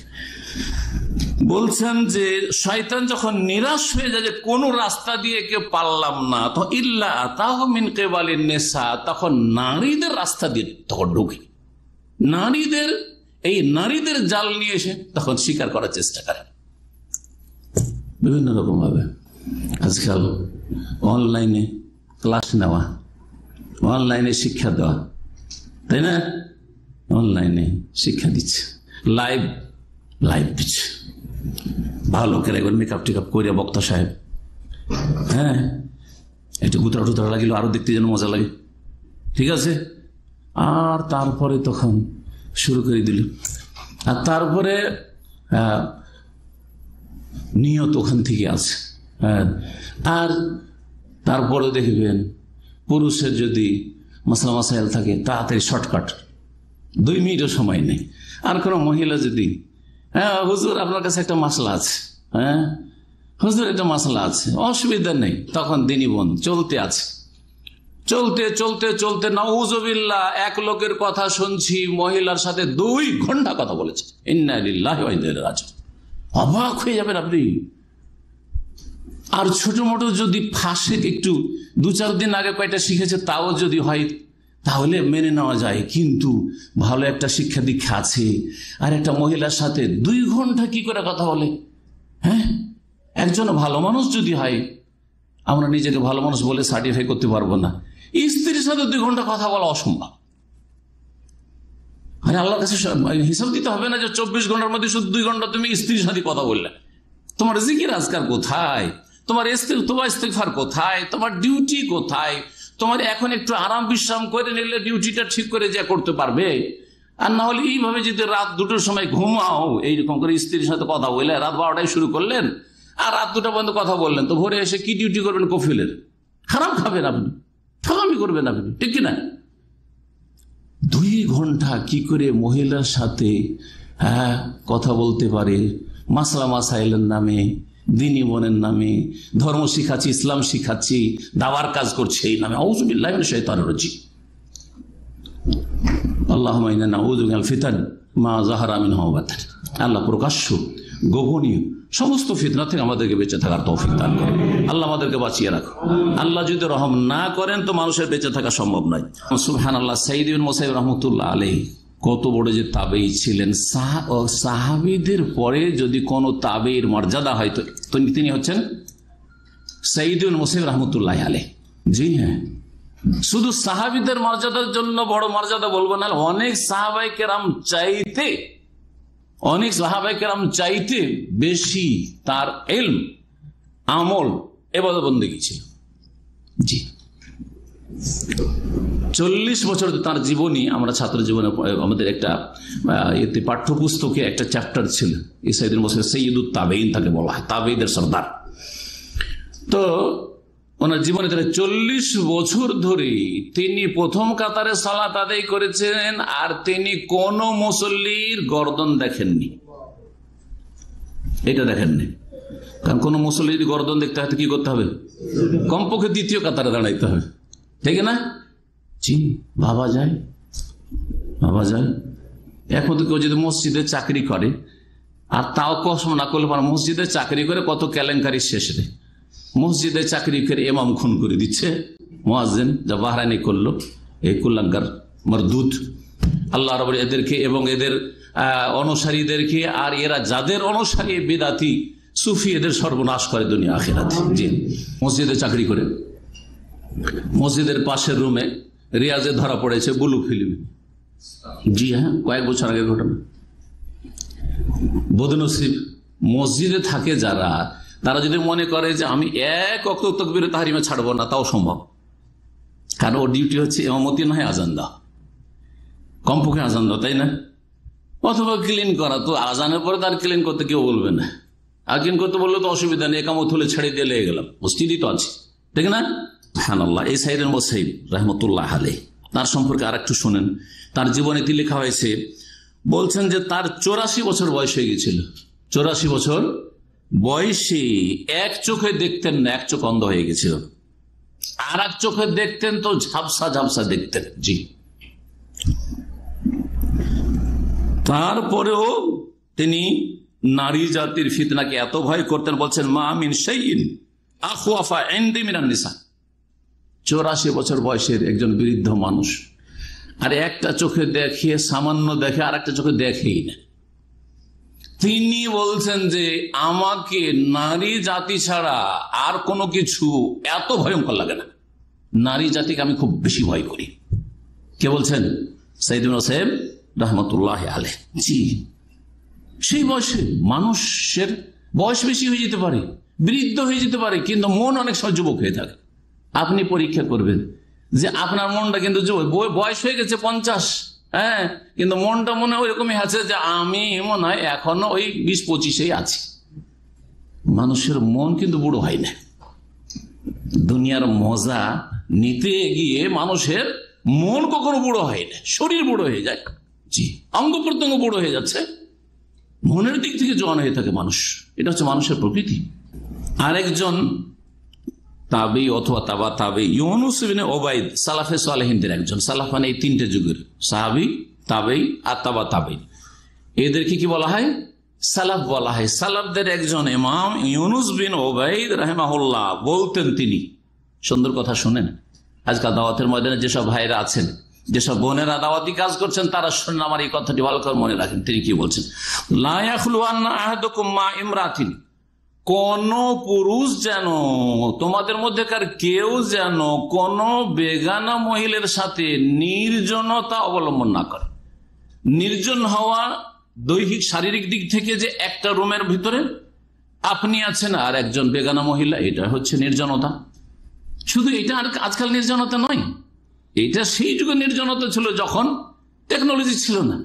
বলছেন যে শয়তান যখন নিরাশ হয়ে যায় যে কোন রাস্তা দিয়ে কেউ পারলাম না, তো ইল্লা আতাহু মিন কিবালিন নিসা, তখন নারীদের রাস্তা দিয়ে তখন ঢুকে, নারীদের জাল নিয়ে এসে তখন শিকার করার চেষ্টা করে বিভিন্ন রকম ভাবে। আজকাল অনলাইনে ক্লাস নেওয়া, অনলাইনে শিক্ষা দেওয়া, তাই না? অনলাইনে শিক্ষা দিচ্ছে, লাইভ দিচ্ছে, ভালো করে একবার মেকআপ টেকআপ করে বক্তা সাহেব, হ্যাঁ একটু গুতরা টুতরা লাগিল, আরো দেখতে যেন মজা লাগে, ঠিক আছে। আর তারপরে তখন শুরু করে দিল, আর তারপরে নিয়ত ওখান থেকে আছে, আর তারপরে দেখবেন পুরুষের যদি মাসলা মাসাইল থাকে তাড়াতাড়ি শর্টকাট, 2 মিনিটও সময় নেই। আর কোনো মহিলা যদি হুজুর আপনার কাছে একটা মাসলা আছে, হুজুর একটা মাসলা আছে, অসুবিধা নেই, তখন দিনী বোন চলতে আছে, চলতে নাউযুবিল্লাহ, এক লোকের কথা শুনছি মহিলার সাথে 2 ঘন্টা কথা বলেছে, ইন্না লিল্লাহি ওয়া ইন্না ইলাইহি রাজিউন, অবাক হয়ে যাবেন আপনি। আর ছোট মোটো যদি ফাঁসে একটু 2-4 দিন আগে কয়টা শিখেছে তাও যদি হয় তাহলে মেনে নেওয়া যায়, কিন্তু ভালো একটা শিক্ষা দীক্ষা আছে, আর একটা মহিলার সাথে 2 ঘন্টা কি করে কথা বলে? হ্যাঁ, একজন ভালো মানুষ যদি হয়, আমরা নিজেকে ভালো মানুষ বলে সার্টিফাই করতে পারবো না, স্ত্রীর সাথে 2 ঘন্টা কথা বলা অসম্ভব। আরে আল্লাহর কাছে হিসাব দিতে হবে না যে 24 ঘন্টার মধ্যে শুধু 2 ঘন্টা তুমি স্ত্রীর সাথে কথা বললে? তোমার জিকির আজকার কোথায়? তোমার ইস্তিগফার কোথায়? তোমার ডিউটি কোথায়? তোমার এখন একটু আরাম বিশ্রাম করে নিলে ডিউটিটা ঠিক করে যা করতে পারবে। আর না হলে এইভাবে যদি রাত 2টোর সময় ঘুমাও, এইরকম করে স্ত্রীর সাথে কথা বললে রাত 12টায় শুরু করলেন আর রাত 2টা পর্যন্ত কথা বললেন, তো ভোরে এসে কি ডিউটি করবেন? কফিলের হারাম খাবেন আপনি, ঠকামি করবেন আপনি, ঠিক কিনা? 2 ঘন্টা কি করে মহিলার সাথে কথা বলতে পারে? মাসলা মাসাইলের নামে, দ্বীনি মনের নামে, ধর্ম শিখাচ্ছি, ইসলাম শিখাচ্ছি, দাওয়ার কাজ করছে এই নামে। আউযু বিল্লাহি মিনাশ শাইতানির রাজিম। আল্লাহুম্মা ইন্না নাউযু মিনাল ফিতান মা যাহারা মিনহা ওয়া বাতান। আল্লাহ প্রকাশ্য গোপনীয় সমস্ত ফিতনা থেকে আমাদেরকে বেঁচে থাকার তৌফিক দান করুন। আল্লাহ আমাদেরকে বাঁচিয়ে রাখুন। আল্লাহ যদি রহম না করেন তো মানুষের বেঁচে থাকা সম্ভব নয়। সুবহানাল্লাহ। সাইয়্যিদ ইবনে মুসাইয়্যিব রাহমাতুল্লাহ আলাইহি কত বড় যে তাবেঈ ছিলেন। সাহাবীদের পরে যদি কোনো তাবেঈর মর্যাদা হয় তো তিনি হচ্ছেন সাইয়্যিদ ইবনে মুসাইয়্যিব রাহমাতুল্লাহ আলাইহি। জি হ্যাঁ, শুধু সাহাবীদের মর্যাদার জন্য বড় মর্যাদা বলবো না, অনেক সাহাবায়ে কেরাম চাইতে বেশি তার ইলম, আমল, ইবাদত বন্দেগী ছিল। জি, 40 বছর তার জীবনী আমরা ছাত্র জীবনে আমাদের একটা এতে পাঠ্যপুস্তকে একটা চ্যাপ্টার ছিল সাইয়্যিদুল মুরসালিন, সাইয়্যিদুত তাবেঈন তাকে বলা হয়, তাবেঈদের সরদার। তো ওনার জীবনে 40 বছর ধরে তিনি প্রথম কাতারে সালাত আদায় করেছেন, আর তিনি কোন মুসল্লির গর্দন দেখেননি। এটা দেখেননি, কারণ কোন মুসল্লির গর্দন দেখতে হয় কি করতে হবে? কমপক্ষে দ্বিতীয় কাতারে দাঁড়াইতে হবে, ঠিক না? জি, ভাবা যায়। এখন তো কেউ যদি মসজিদে চাকরি করে, আর তাও কসম না করলে মসজিদে চাকরি করে কত কেলেঙ্কারি শেষ রে। মসজিদে চাকরি করে ইমাম খুন করে দিচ্ছে, মুয়াজ্জিন যা বাহরাইনে করলো, এই কুল্লাঙ্গার মরদুদ। আল্লাহ রাব্বুল এদেরকে এবং এদের অনুসারীদেরকে, আর এরা যাদের অনুসারী বিদাতি সুফি, এদের সর্বনাশ করে দুনিয়া আখিরাতে। জি, মসজিদে চাকরি করে মসজিদের পাশের রুমে রিয়াজে ধরা পড়েছে ব্লু ফিল্মে। জি হ্যাঁ, কয়েক বছর আগে ঘটনা। বদনসিব মসজিদে থাকে যারা, তারা যদি মনে করে যে আমি এক ওয়াক্ত তাকবীরে তাহরিমা ছাড়বো না, তাও সম্ভব। কারণ ওর ডিউটি হচ্ছে ইমামতি নয় আজান দাও, কমপক্ষে আজান দাও, তাই না? অথবা ক্লিন করা। তো আজানের পরে তার ক্লিন করতে কেউ বলবে না, আর ক্লিন করতে বললে তো অসুবিধা নেই, একামত হলে ছেড়ে দিয়ে লেগে গেলাম, মসজিদই তো আছে, ঠিক না? সুবহানাল্লাহ। এই সাইয়্যিদুল মুসাইয়্যিব রাহমাতুল্লাহ আলাইহি, তার সম্পর্কে আর একটু শোনেন। তার জীবনীতে লেখা হয়েছে, বলছেন যে তার 84 বছর বয়স হয়ে গেছিল। 84 বছর বয়সে এক চোখে দেখতেন না, এক চোখ অন্ধ হয়ে গেছিল, আর এক চোখে দেখতেন তো ঝাপসা ঝাপসা দেখতেন। জি, তারপরেও তিনি নারী জাতির ফিতনাকে এত ভয় করতেন, বলছেন মা মিন শাইইন আখওয়াফা ইনদি মিনান নিসা। 84 বছর বয়সের একজন বৃদ্ধ মানুষ, আর একটা চোখে দেখে, সামান্য দেখে, আর একটা চোখে দেখেই না। তিনি বলছেন যে আমাকে নারী জাতি ছাড়া আর কোনো কিছু এত ভয়ঙ্কর লাগে না, নারী জাতিকে আমি খুব বেশি ভয় করি। কে বলছেন? সাইয়্যিদুল মুসাইয়্যিব রাহমাতুল্লাহ আলাইহি। জি, সেই বয়সে মানুষের বয়স বেশি হয়ে যেতে পারে, বৃদ্ধ হয়ে যেতে পারে, কিন্তু মন অনেক সময় যুবক হয়ে থাকে। আপনি পরীক্ষা করবেন যে আপনার মনটা কিন্তু বয়স হয়ে গেছে 50, হ্যাঁ, কিন্তু মনটা মনে হয় ওইরকমই আছে যে আমি মনে হয় এখনো ওই 20-25 আছি। মানুষের মন কিন্তু বুড়ো হয় না। দুনিয়ার মজা নিতে গিয়ে মানুষের মন কখনো বুড়ো হয় না, শরীর বুড়ো হয়ে যায়। জি, অঙ্গ প্রত্যঙ্গ বুড়ো হয়ে যাচ্ছে, মনের দিক থেকে জওয়ান হয়ে থাকে মানুষ। এটা হচ্ছে মানুষের প্রকৃতি। আরেকজন তাবেঈ অথবা তাবা তাবেঈ ইউনুস ইবনে উবাইদ, সালাফে সালেহিনদের একজন। সালাফ মানে এই 3টে যুগের, সাহাবী, তাবেঈ আর তাবা তাবেঈ। এদেরকে কি বলা হয়? সালাফ বলা হয়। সালাফদের একজন ইমাম ইউনুস বিন উবাইদ রাহিমাহুল্লাহ বলতেন, তিনি সুন্দর কথা শুনেন। আজকাল দাওয়াতের ময়দানে যেসব ভাইরা আছেন, যেসব বোনেরা দাওয়াতি কাজ করছেন, তারা শুনেন আমার এই কথাটি ভালো করে মনে রাখেন। তিনি কি বলছেন? লা ইয়াখলুয়ান্না আহাদুকুম মা ইমরাতিন, কোন পুরুষ যেন, তোমাদের মধ্যেকার কেউ যেন কোন বেগানা মহিলার সাথে নির্জনতা অবলম্বন না করে। নির্জন হওয়া দৈহিক শারীরিক দিক থেকে, যে একটা রুমের ভিতরে আপনি আছেন আর একজন বেগানা মহিলা, এটা হচ্ছে নির্জনতা। শুধু এটা আর আজকাল নির্জনতা নয়, এটা সেই যুগে নির্জনতা ছিল যখন টেকনোলজি ছিল না,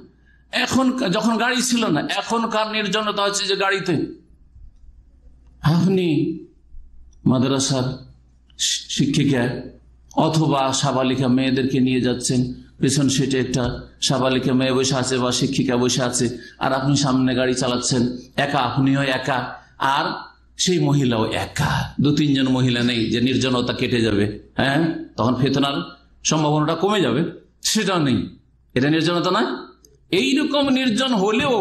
এখন যখন গাড়ি ছিল না। এখনকার নির্জনতা হচ্ছে যে গাড়িতে আপনি মাদ্রাসার শিক্ষিকা অথবা সাবালিকা মেয়েদেরকে নিয়ে যাচ্ছেন, পেছন সিটে একটা সাবালিকা মেয়ে বসে আছে বা শিক্ষিকা বসে আছে, আর আপনি সামনে গাড়ি চালাচ্ছেন একা, আপনিও একা আর সেই মহিলাও একা, 2-3 জন মহিলা নেই যে নির্জনতা কেটে যাবে। হ্যাঁ, তখন ফিতনার সম্ভাবনাটা কমে যাবে, সেটা নেই। এটা নির্জনতা নয়? এইরকম নির্জন হলেও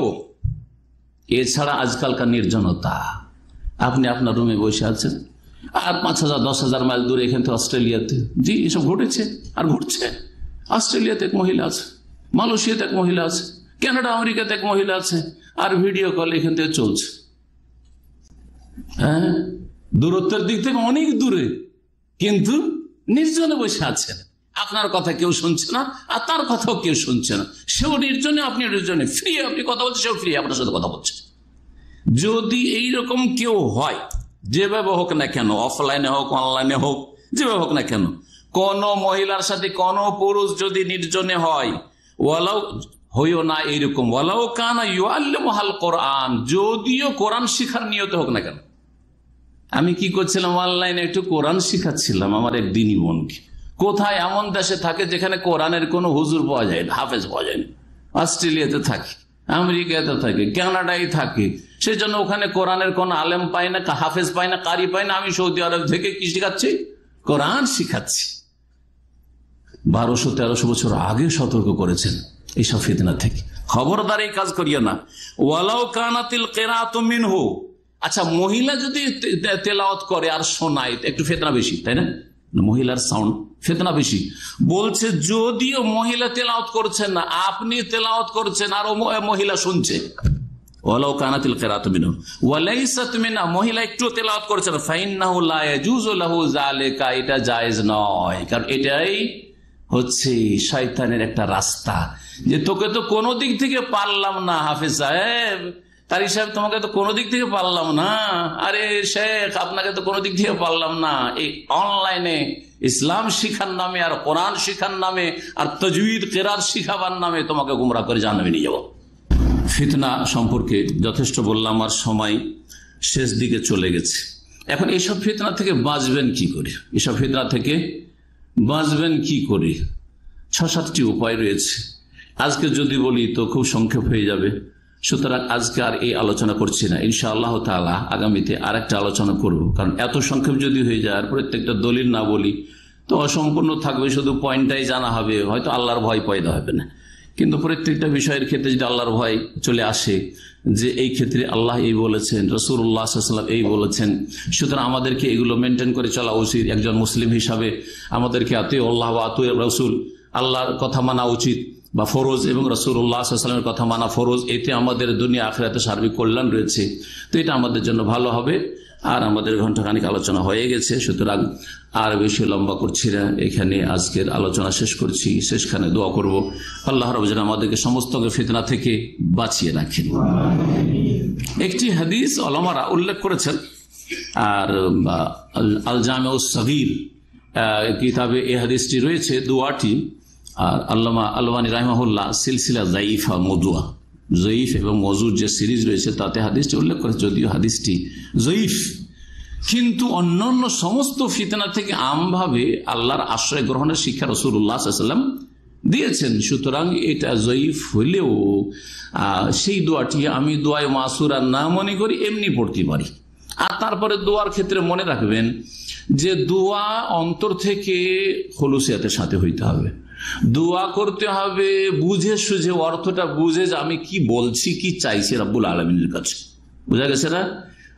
এছাড়া আজকালকার নির্জনতা, আপনি আপনার রুমে বসে আছেন আর 5,000-10,000 মাইল দূরে এখান থেকে অস্ট্রেলিয়াতে, জি এসব ঘটেছে আর ঘটছে। অস্ট্রেলিয়াতে এক মহিলা আছে, মালয়েশিয়াতে এক মহিলা আছে, কানাডা আমেরিকাতে এক মহিলা আছে, আর ভিডিও কল এখান থেকে চলছে। হ্যাঁ, দূরত্বের দিক থেকে অনেক দূরে, কিন্তু নির্জনে বসে আছেন, আপনার কথা কেউ শুনছে না আর তার কথাও কেউ শুনছে না। সেও নির্জনে, আপনি নির্জনে, ফ্রি আপনি কথা বলছেন, সেও ফ্রি আপনার সাথে কথা বলছে। যদি এইরকম কেউ হয়, যেভাবে হোক না কেন, অফলাইনে হোক অনলাইনে হোক, যেভাবে হোক না কেন, কোন মহিলার সাথে কোন পুরুষ যদি নির্জনে হয়, ওয়ালাও হইও না এইরকম, ওয়ালাও কানা ইউআল্লিমুহাল কোরআন, যদিও কোরআন শিখার নিয়ত হোক না কেন। আমি কি করছিলাম, অনলাইনে একটু কোরআন শিখাচ্ছিলাম আমার এক দিনী বোনকে। কোথায় এমন দেশে থাকে যেখানে কোরআনের কোনো হুজুর পাওয়া যায় না, হাফেজ পাওয়া যায় না। অস্ট্রেলিয়াতে থাকে, আমেরিকাতে থাকে, কানাডায় থাকে, সেই জন্য ওখানে কোরআনের কোন আলেম পায় না, হাফেজ পায় না, কারি পায় না। আমি সৌদি আরব থেকে কি শিখাচ্ছি? কোরআন শিখাচ্ছি। 1200-1300 বছর আগে সতর্ক করেছেন এইসব ফিতনা থেকে, খবরদার এই কাজ করিও না। ওয়ালাউ কানাতিল কিরাআতু মিনহু, আচ্ছা মহিলা যদি তেলাওয়াত করে আর শোনায়, একটু ফিতনা বেশি, তাই না? মহিলার সাউন্ড ফিতনা বেশি। বলছে যদিও মহিলা তেলাওয়াত করছেন না, আপনি তেলাওয়াত করছেন আর মহিলা শুনছে, ওয়ালাউ কানাতিল কিরাআতু মিনহু ওয়ালাইসাত মিনা, মহিলা একটু তেলাওয়াত করছে না, ফাইন্নাহু লা ইয়াজুজু লাহু যালিকা, এটা জায়েজ নয়। কারণ এটাই হচ্ছে শয়তানের একটা রাস্তা, যে তোকে তো কোনো দিক থেকে পারলাম না হাফেজ সাহেব, কারি সাহেব তোমাকে তো কোনো দিক থেকে পারলাম না, আরে শেখ আপনাকে তো কোনো দিক থেকে পারলাম না। এই অনলাইনে ইসলাম শিখার নামে আর কোরআন শিখার নামে আর তাজউইদ কিরাত শিখাবার নামে তোমাকে গুমরাহ করে জাহান্নামে নিয়ে যাব। ফিতনা সম্পর্কে যথেষ্ট বললাম, আর সময় শেষ দিকে চলে গেছে। এখন এইসব ফিতনা থেকে বাঁচবেন কি করে? এসব ফিতনা থেকে বাঁচবেন কি করে? 6-7টি উপায় রয়েছে। আজকে যদি বলি তো খুব সংক্ষেপ হয়ে যাবে, সুতরাং আজকে আর এই আলোচনা করছি না। ইনশাআল্লাহ তাআলা আগামীতে আরেকটা আলোচনা করব, কারণ এত সংক্ষেপ যদি হয়ে যায় আর প্রত্যেকটা দলিল না বলি তো অসম্পূর্ণ থাকবে, শুধু পয়েন্টটাই জানা হবে, হয়তো আল্লাহর ভয় পয়দা হবে না। কিন্তু প্রত্যেকটা বিষয়ের ক্ষেত্রে যদি আল্লাহর ভয় চলে আসে, যে এই ক্ষেত্রে আল্লাহ এই বলেছেন, রাসূলুল্লাহ সাল্লাল্লাহু আলাইহি ওয়াসাল্লাম এই বলেছেন, সুতরাং আমাদেরকে এগুলো মেনটেন করে চলা উচিত। একজন মুসলিম হিসাবে আমাদেরকে আতিউল্লাহ ওয়া আতিউর রাসূল, আল্লাহর কথা মানা উচিত বা ফরজ, এবং রাসূলুল্লাহ সাল্লাল্লাহু আলাইহি ওয়াসাল্লামের কথা মানা ফরজ। এতে আমাদের দুনিয়া আখিরাতে সার্বিক কল্যাণ রয়েছে, তো এটা আমাদের জন্য ভালো হবে। আর আমাদের ঘন্টাখানিক আলোচনা হয়ে গেছে, সুতরাং আর বেশি লম্বা করছি না, এখানে আজকের আলোচনা শেষ করছি। শেষখানে দোয়া করব, আল্লাহ রাব্বুল আলামিন আমাদেরকে সমস্ত ফিতনা থেকে বাঁচিয়ে রাখেন। একটি হাদিস উলামারা উল্লেখ করেছেন, আর আল জামিউস সগীর কিতাবে এই হাদিসটি রয়েছে, দোয়াটি। আর আল্লামা আলবানী রাহিমাহুল্লাহ সিলসিলা যায়িফা মওদুআ, জয়ীফ এবং মওজুদ যে সিরিজ রয়েছে তাতে হাদিসটি উল্লেখ করেছে, যদিও হাদিসটি জয়ীফ, কিন্তু অন্যান্য সমস্ত ফিতনা থেকে আমভাবে আল্লাহর আশ্রয় গ্রহণের শিক্ষা রাসূলুল্লাহ সাল্লাল্লাহু আলাইহি ওয়াসাল্লাম দিয়েছেন। সুতরাং এটা জয়ীফ হইলেও সেই দোয়াটি আমি দোয়ায়ে মাসুরা না মনে করি, এমনি পড়তে পারি। আর তারপরে দোয়ার ক্ষেত্রে মনে রাখবেন যে দোয়া অন্তর থেকে খুলুসিয়াতের সাথে হইতে হবে। দোয়া করতে হবে বুঝে সুঝে, অর্থটা বুঝে যে আমি কি বলছি, কি চাইছি রব্বুল আলামিনের কাছে, বুঝা গেছে না?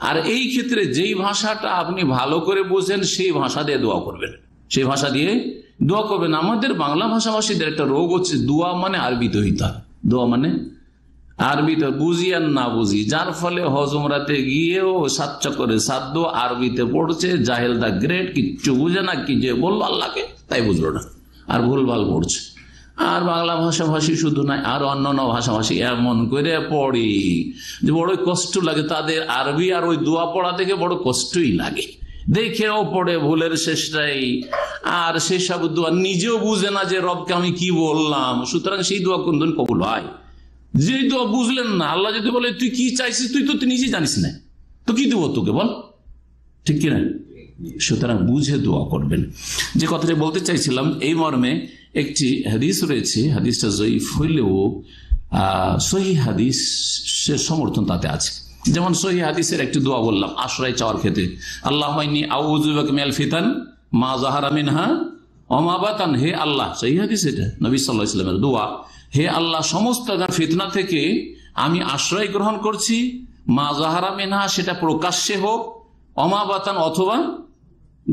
আর এই ক্ষেত্রে যেই ভাষাটা আপনি ভালো করে বোঝেন সেই ভাষা দিয়ে দোয়া করবেন, সেই ভাষা দিয়ে দোয়া করবেন। আমাদের বাংলা ভাষাভাষীদের একটা রোগ হচ্ছে, দোয়া মানে আরবিতে হইতে হবে, দোয়া মানে আরবিতে বুঝি আর না বুঝি, যার ফলে হজ উমরাতে গিয়েও 7 চক্করে 7 দোয়া আরবিতে পড়ছে, জাহেল দা গ্রেট, কিচ্ছু বুঝে না, কি যে বললো আল্লাহকে তাই বুঝলো না, আর ভুলভাল পড়ছে। আর বাংলা ভাষাভাষী শুধু নাই, আর অন্যান্য ভাষাভাষী এমন করে পড়ে যে বড় কষ্ট লাগে তাদের, আরবি আর ওই দোয়া পড়া থেকে বড় কষ্টই লাগে। দেখেও পড়ে ভুলের শেষটাই, আর সেসব দোয়া নিজেও বুঝে না যে রবকে আমি কি বললাম, সুতরাং সেই দোয়া কোনদিন কবুল হয়? যে দোয়া বুঝলেন না, আল্লাহ যদি বলে তুই কি চাইছিস তুই তো নিজেই জানিস না, তো কি দেবো তোকে বল, ঠিক কিনা? সুতরাং বুঝে দোয়া করবেন। যে কথাটা বলতে চাইছিলাম এই মর্মে, একটি হাদিস রয়েছে, হাদিসটা জয়ীফ হইলেও সহি হাদিসের সমর্থন তাতে আছে। যেমন সহি হাদিসের একটি দোয়া বললাম আশ্রয় চাওয়ার ক্ষেত্রে, আল্লাহুম্মা ইন্নী আউযু বিকা মিনাল ফিতান মা যাহারা মিনহা ওয়া মা বাতান। হে আল্লাহ, সহি হাদিস এটা, নবী সাল্লাল্লাহু আলাইহি ওয়াসাল্লামের দোয়া, হে আল্লাহ সমস্ত ফিতনা থেকে আমি আশ্রয় গ্রহণ করছি, মা যাহারা মিনহা সেটা প্রকাশ্যে হোক, ওয়া বাতান অথবা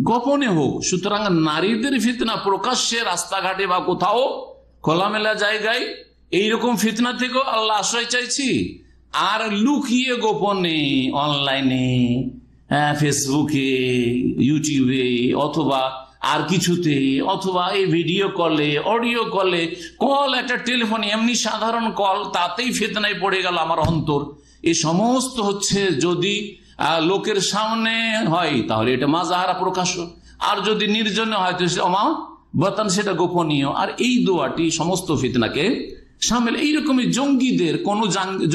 গোপনে হোক। সুতরাং নারীদের ফিতনা প্রকাশ্যে রাস্তাঘাটে বা কোথাও খোলামেলা জায়গায় এইরকম ফিতনা থেকেও আল্লাহ আশ্রয় চাইছি, আর লুকিয়ে গোপনে অনলাইনে, ফেসবুকে, ইউটিউবে অথবা আর কিছুতে, অথবা এই ভিডিও কলে, অডিও কলে, কল একটা টেলিফোনে, এমনি সাধারণ কল, তাতেই ফিতনায় পড়ে গেল আমার অন্তর। এই সমস্ত হচ্ছে যদি লোকের সামনে হয় তাহলে এটা মাজাহারা প্রকাশ্য, আর যদি নির্জনে হয় তো অমা বাতান সেটা গোপনীয়। আর এই দোয়াটি সমস্ত ফিতনাকে সামিল। এইরকমই জঙ্গিদের কোন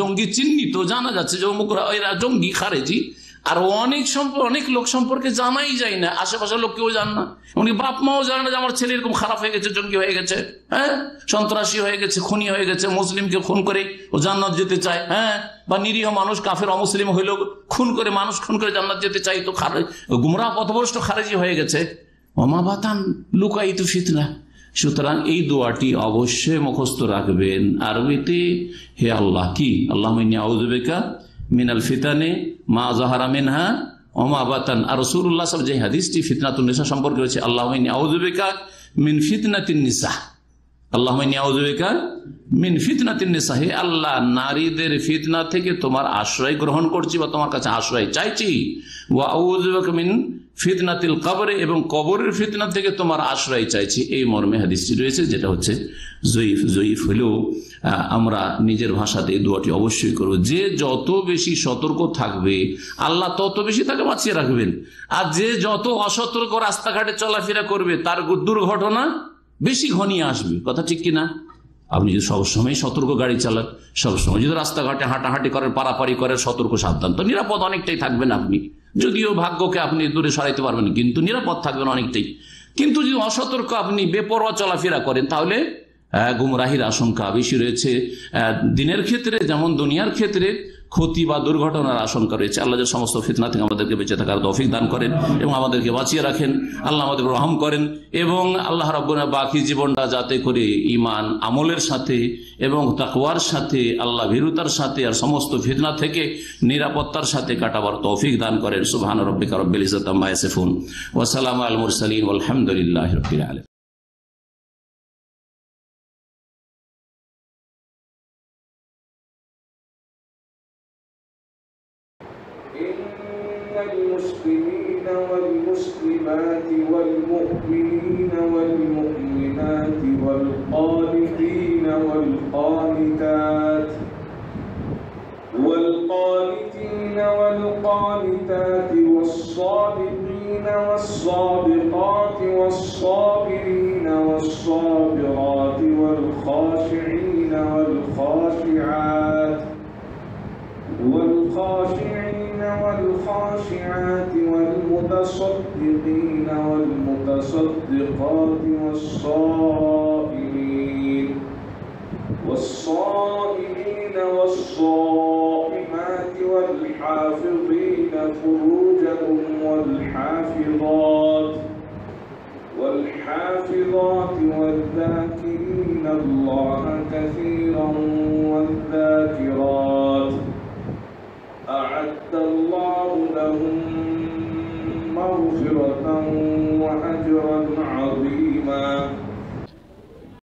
জঙ্গি চিহ্নিত জানা যাচ্ছে যে অমুকরা এরা জঙ্গি খারেজি, আর অনেক লোক সম্পর্কে জানাই যায় না, আশেপাশের লোক কেউ জান না, উনি বাপ মাও জানে না যে আমার ছেলে এরকম খারাপ হয়ে গেছে, জঙ্গি হয়ে গেছে, হ্যাঁ সন্ত্রাসী হয়ে গেছে, খুনি হয়ে গেছে, মুসলিমকে খুন করে ও জান্নাত যেতে চায়, হ্যাঁ বা নিরীহ মানুষ কাফের অমুসলিম হইলেও খুন করে জান্নাত যেতে চাই, তো গুমরাহ পথভ্রষ্ট খারেজি হয়ে গেছে। ওমা বাতান লুকায়িত ফিতনা। সুতরাং এই দোয়াটি অবশ্যই মুখস্থ রাখবেন আরবিতে। হে আল্লাহ, কি আল্লাহুম্মা ইন্নী আউযু বিকা মিনাল ফিতানে মা যাহারা মিনহা ওয়া মা বাতান। আর রাসূলুল্লাহ সাল্লাল্লাহু আলাইহি ওয়াসাল্লাম যে হাদিসটি ফিতনাতুন নিসা সম্পর্কে রয়েছে, আল্লাহুম্মা ইন্নী আউযু বিকা মিন ফিতনাতিন নিসা, আল্লাহুম্মা ইন্নী আউযু বিকা মিন ফিতনাতিন নিসা। হে আল্লাহ, নারীদের ফিতনা থেকে তোমার আশ্রয় গ্রহণ করছি বা তোমার কাছে আশ্রয় চাইছি। ওয়া আউযু বিকা মিন ফিতনাতিল কবরে, এবং কবরের ফিতনা থেকে তোমার আশ্রয় চাইছি। এই মর্মে হাদিসটি রয়েছে, যেটা হচ্ছে জয়ীফ হলেও আমরা নিজের ভাষাতে এই দোয়াটি অবশ্যই করব। যে যত বেশি সতর্ক থাকবে আল্লাহ তত বেশি তাকে বাঁচিয়ে রাখবেন, আর যে যত অসতর্ক রাস্তাঘাটে চলাফেরা করবে তার দুর্ঘটনা বেশি ঘনিয়ে আসবে। কথা ঠিক কিনা? আপনি যদি সবসময় সতর্ক গাড়ি চালান, সবসময় যদি রাস্তাঘাটে হাঁটাহাঁটি করেন, পারাপারি করেন, সতর্ক সাবধান, তো নিরাপদ অনেকটাই থাকবেন আপনি। যদিও ভাগ্যকে আপনি দূরে সরাইতে পারবেন, কিন্তু নিরাপদ থাকবেন অনেকটাই। কিন্তু যদি অসতর্ক আপনি বেপরোয়া চলাফেরা করেন, তাহলে গুমরাহির আশঙ্কা বেশি রয়েছে। দিনের ক্ষেত্রে যেমন দুনিয়ার ক্ষেত্রে ক্ষতি বা দুর্ঘটনার আশঙ্কা রয়েছে। আল্লাহ যে সমস্ত ফিতনা থেকে আমাদেরকে বেঁচে থাকার তৌফিক দান করেন এবং আমাদেরকে বাঁচিয়ে রাখেন, আল্লাহ আমাদের রহম করেন, এবং আল্লাহ রাব্বুনা বাকি জীবনটা যাতে করে ঈমান আমলের সাথে এবং তাকওয়ার সাথে, আল্লাহ ভীরুতার সাথে, আর সমস্ত ফিতনা থেকে নিরাপত্তার সাথে কাটাবার তৌফিক দান করেন। সুবহান রাব্বিকা রাব্বিল ইজ্জাতি আম্মা ইয়াসিফুন ওয়া সালামু আলাল মুরসালিন ওয়াল হামদুলিল্লাহি রাব্বিল আলামিন। المسلمين والمسلمات والمؤمنين والمؤمنات والقانتين والقانتات والصادقين والصادقات والصابرين والصابرات والخاشعين والخاشعات والخاشعات والمتصدقين والمتصدقات والصائمين والصائمات والحافظين فروجهم والحافظات والذاكرين الله كثيرا والذاكرات أعد الله لهم مغفرة وأجرا